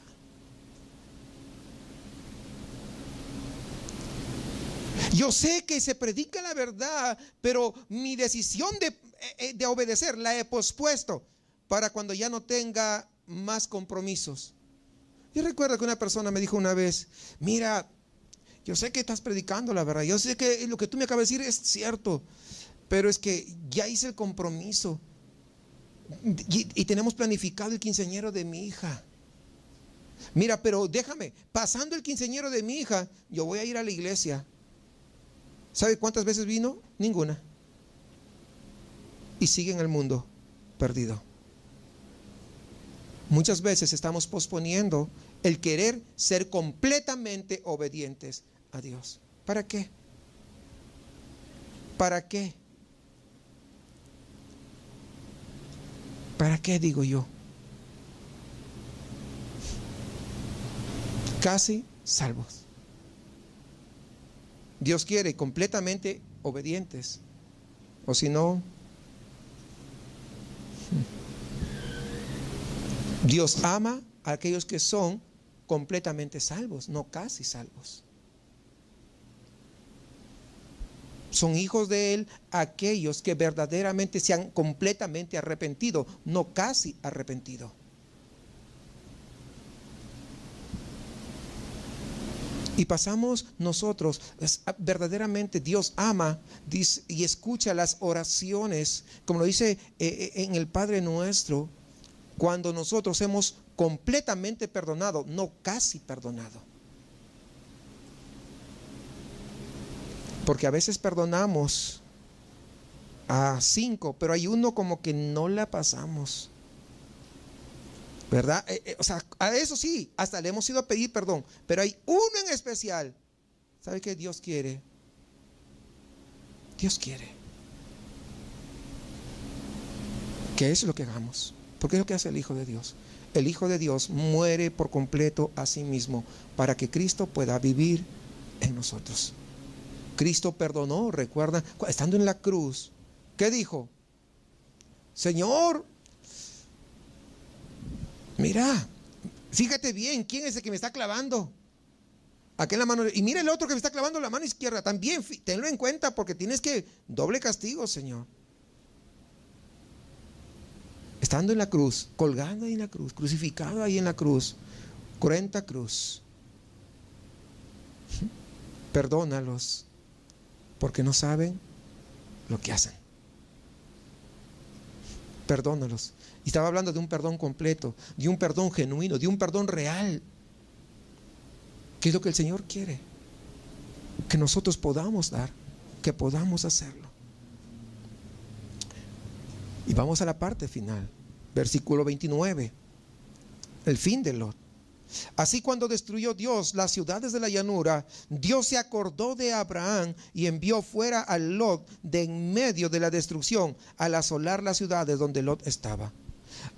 Yo sé que se predica la verdad, pero mi decisión de obedecer la he pospuesto para cuando ya no tenga más compromisos. Yo recuerdo que una persona me dijo una vez: mira, yo sé que estás predicando la verdad, yo sé que lo que tú me acabas de decir es cierto, pero es que ya hice el compromiso y tenemos planificado el quinceañero de mi hija. Mira, pero déjame, pasando el quinceañero de mi hija, yo voy a ir a la iglesia. ¿Sabe cuántas veces vino? Ninguna. Y sigue en el mundo perdido. Muchas veces estamos posponiendo el querer ser completamente obedientes a Dios. ¿Para qué? ¿Para qué? ¿Para qué, digo yo? Casi salvos. Dios quiere completamente obedientes, o si no, Dios ama a aquellos que son completamente salvos, no casi salvos. Son hijos de Él aquellos que verdaderamente se han completamente arrepentido, no casi arrepentido. Y pasamos nosotros, verdaderamente Dios ama y escucha las oraciones, como lo dice en el Padre Nuestro, cuando nosotros hemos completamente perdonado, no casi perdonado. Porque a veces perdonamos a 5, pero hay uno como que no la pasamos, ¿verdad? O sea, a eso sí, hasta le hemos ido a pedir perdón, pero hay uno en especial. ¿Sabe qué Dios quiere? Dios quiere que eso es lo que hagamos, porque es lo que hace el Hijo de Dios. El Hijo de Dios muere por completo a sí mismo para que Cristo pueda vivir en nosotros. Cristo perdonó, recuerda, estando en la cruz, ¿qué dijo? Señor, mira, fíjate bien, ¿quién es el que me está clavando? Aquí en la mano, y mira el otro que me está clavando la mano izquierda, también tenlo en cuenta porque tienes que doble castigo, Señor. Estando en la cruz, colgando ahí en la cruz, crucificado ahí en la cruz, cruenta cruz. Perdónalos, porque no saben lo que hacen. Perdónalos. Y estaba hablando de un perdón completo, de un perdón genuino, de un perdón real. ¿Qué es lo que el Señor quiere? Que nosotros podamos dar, que podamos hacerlo. Y vamos a la parte final, versículo 29, el fin de Lot. Así, cuando destruyó Dios las ciudades de la llanura, Dios se acordó de Abraham y envió fuera a Lot de en medio de la destrucción, al asolar las ciudades donde Lot estaba.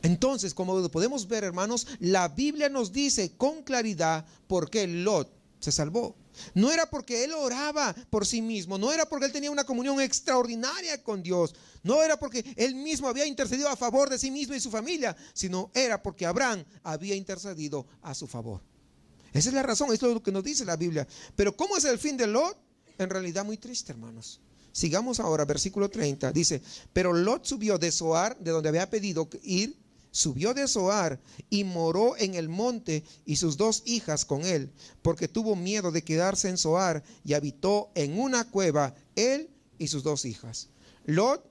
Entonces, como podemos ver, hermanos, la Biblia nos dice con claridad por qué Lot se salvó. No era porque él oraba por sí mismo, no era porque él tenía una comunión extraordinaria con Dios, no era porque él mismo había intercedido a favor de sí mismo y su familia, sino era porque Abraham había intercedido a su favor. Esa es la razón, esto es lo que nos dice la Biblia. Pero ¿cómo es el fin de Lot? En realidad muy triste, hermanos. Sigamos ahora, versículo 30, dice: pero Lot subió de Zoar, de donde había pedido ir, subió de Zoar y moró en el monte, y sus 2 hijas con él, porque tuvo miedo de quedarse en Zoar, y habitó en una cueva él y sus 2 hijas. Lot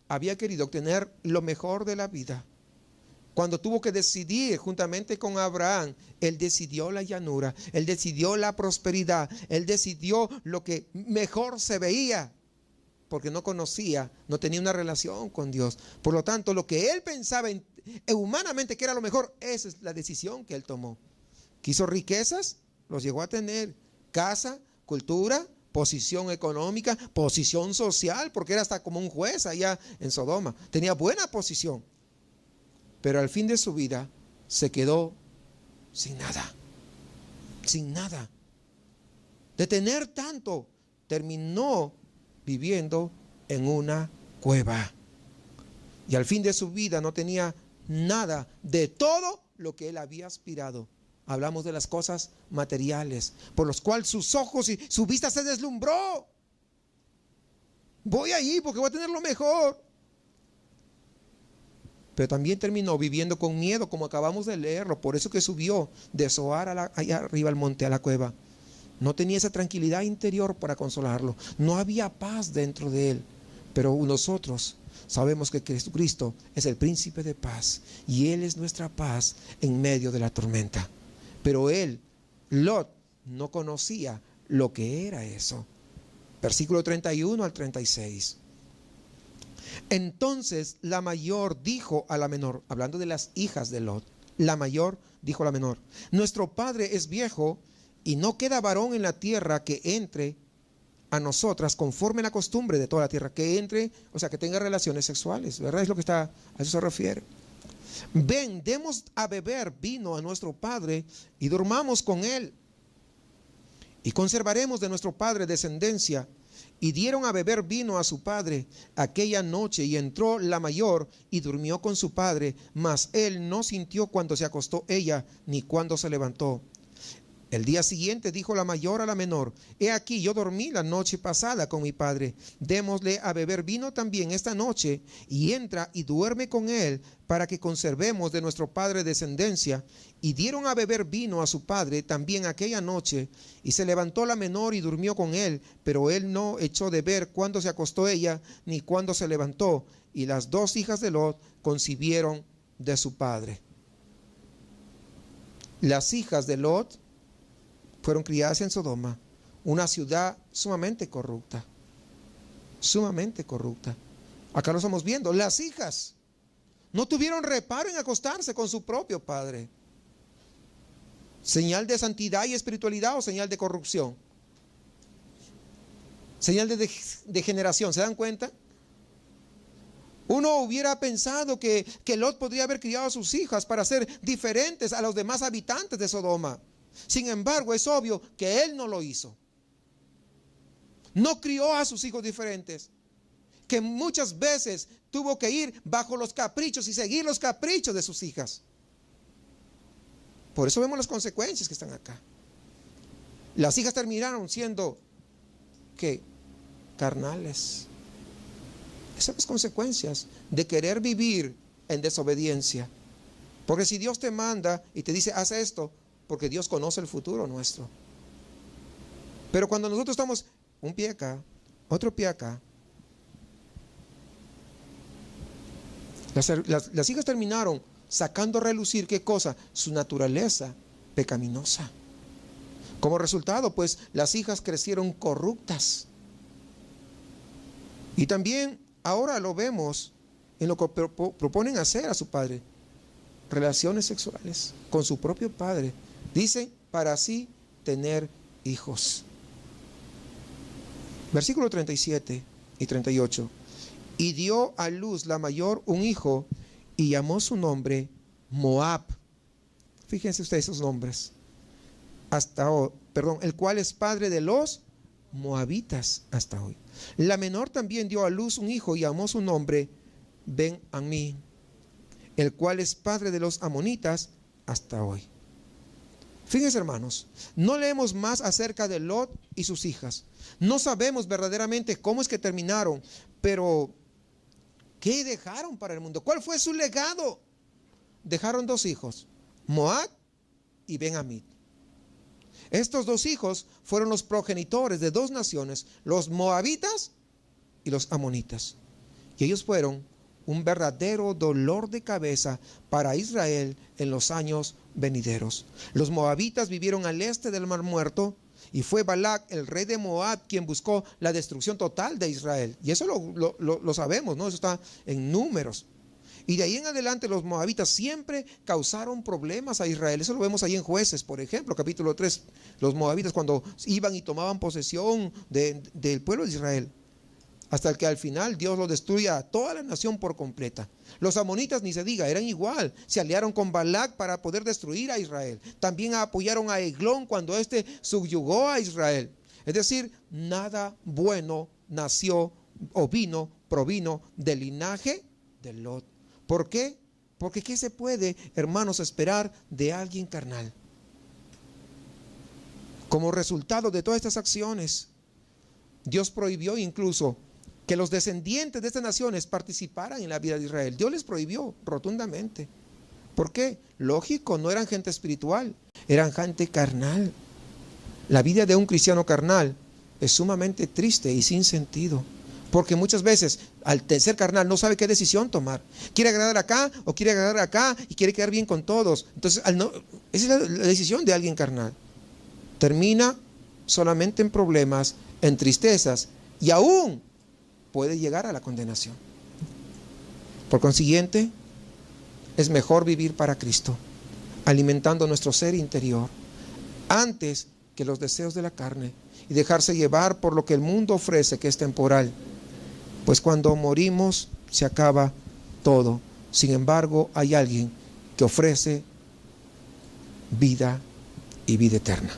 había querido obtener lo mejor de la vida. Cuando tuvo que decidir juntamente con Abraham, él decidió la llanura, él decidió la prosperidad, él decidió lo que mejor se veía, porque no conocía, no tenía una relación con Dios. Por lo tanto, lo que él pensaba humanamente que era lo mejor, esa es la decisión que él tomó. Quiso riquezas, los llegó a tener. Casa, cultura, posición económica, posición social, porque era hasta como un juez allá en Sodoma. Tenía buena posición. Pero al fin de su vida se quedó sin nada. Sin nada. De tener tanto, terminó viviendo en una cueva. Y al fin de su vida no tenía nada de todo lo que él había aspirado hablamos de las cosas materiales, por los cuales sus ojos y su vista se deslumbró. Voy ahí porque voy a tener lo mejor. Pero también terminó viviendo con miedo, como acabamos de leerlo. Por eso que subió de Zoar allá arriba al monte, a la cueva. No tenía esa tranquilidad interior para consolarlo. No había paz dentro de él. Pero nosotros sabemos que Jesucristo es el príncipe de paz. Y Él es nuestra paz en medio de la tormenta. Pero él, Lot, no conocía lo que era eso. Versículo 31 al 36. Entonces la mayor dijo a la menor, hablando de las hijas de Lot, la mayor dijo a la menor: nuestro padre es viejo y no queda varón en la tierra que entre a nosotras conforme a la costumbre de toda la tierra, que entre, o sea, que tenga relaciones sexuales, ¿verdad? Es lo que está, a eso se refiere. Ven, demos a beber vino a nuestro padre y durmamos con él, y conservaremos de nuestro padre descendencia. Y dieron a beber vino a su padre aquella noche, y entró la mayor y durmió con su padre, mas él no sintió cuando se acostó ella, ni cuando se levantó. El día siguiente dijo la mayor a la menor: he aquí, yo dormí la noche pasada con mi padre, démosle a beber vino también esta noche, y entra y duerme con él, para que conservemos de nuestro padre descendencia. Y dieron a beber vino a su padre también aquella noche, y se levantó la menor y durmió con él, pero él no echó de ver cuándo se acostó ella, ni cuándo se levantó. Y las dos hijas de Lot concibieron de su padre. Las hijas de Lot fueron criadas en Sodoma, una ciudad sumamente corrupta. Sumamente corrupta. Acá lo estamos viendo. Las hijas no tuvieron reparo en acostarse con su propio padre. ¿Señal de santidad y espiritualidad o señal de corrupción? Señal de degeneración. ¿Se dan cuenta? Uno hubiera pensado que Lot podría haber criado a sus hijas para ser diferentes a los demás habitantes de Sodoma. Sin embargo, es obvio que él no lo hizo. No crió a sus hijos diferentes, que muchas veces tuvo que ir bajo los caprichos y seguir los caprichos de sus hijas. Por eso vemos las consecuencias que están acá. Las hijas terminaron siendo, ¿qué? Carnales. Esas son las consecuencias de querer vivir en desobediencia. Porque si Dios te manda y te dice: haz esto, porque Dios conoce el futuro nuestro. Pero cuando nosotros estamos un pie acá, otro pie acá, las hijas terminaron sacando a relucir, ¿qué cosa? Su naturaleza pecaminosa. Como resultado, pues, las hijas crecieron corruptas. Y también ahora lo vemos en lo que proponen hacer a su padre: relaciones sexuales con su propio padre. Dicen, para así tener hijos. Versículo 37 y 38. Y dio a luz la mayor un hijo, y llamó su nombre Moab. Fíjense ustedes esos nombres. El cual es padre de los moabitas hasta hoy. La menor también dio a luz un hijo, y llamó su nombre Ben-Ammi, el cual es padre de los amonitas hasta hoy. Fíjense, hermanos, no leemos más acerca de Lot y sus hijas. No sabemos verdaderamente cómo es que terminaron, pero ¿qué dejaron para el mundo? ¿Cuál fue su legado? Dejaron dos hijos, Moab y Ben-Ammi. Estos dos hijos fueron los progenitores de dos naciones, los moabitas y los amonitas. Y ellos fueron un verdadero dolor de cabeza para Israel en los años venideros. Los moabitas vivieron al este del Mar Muerto, y fue Balac, el rey de Moab, quien buscó la destrucción total de Israel. Y eso lo sabemos, ¿no? Eso está en Números. Y de ahí en adelante los moabitas siempre causaron problemas a Israel. Eso lo vemos ahí en Jueces, por ejemplo, capítulo 3. Los moabitas cuando iban y tomaban posesión del pueblo de Israel, hasta que al final Dios lo destruye a toda la nación por completa. Los amonitas, ni se diga, eran igual. Se aliaron con Balac para poder destruir a Israel. También apoyaron a Eglón cuando éste subyugó a Israel. Es decir, nada bueno nació o provino del linaje de Lot. ¿Por qué? Porque ¿qué se puede, hermanos, esperar de alguien carnal? Como resultado de todas estas acciones, Dios prohibió incluso que los descendientes de estas naciones participaran en la vida de Israel. Dios les prohibió rotundamente. ¿Por qué? Lógico, no eran gente espiritual, eran gente carnal. La vida de un cristiano carnal es sumamente triste y sin sentido, porque muchas veces al ser carnal no sabe qué decisión tomar. Quiere agradar acá o quiere agradar acá y quiere quedar bien con todos. Entonces, esa es la decisión de alguien carnal. Termina solamente en problemas, en tristezas y aún puede llegar a la condenación. Por consiguiente, es mejor vivir para Cristo, alimentando nuestro ser interior, antes que los deseos de la carne y dejarse llevar por lo que el mundo ofrece, que es temporal. Pues cuando morimos se acaba todo. Sin embargo, hay alguien que ofrece vida y vida eterna.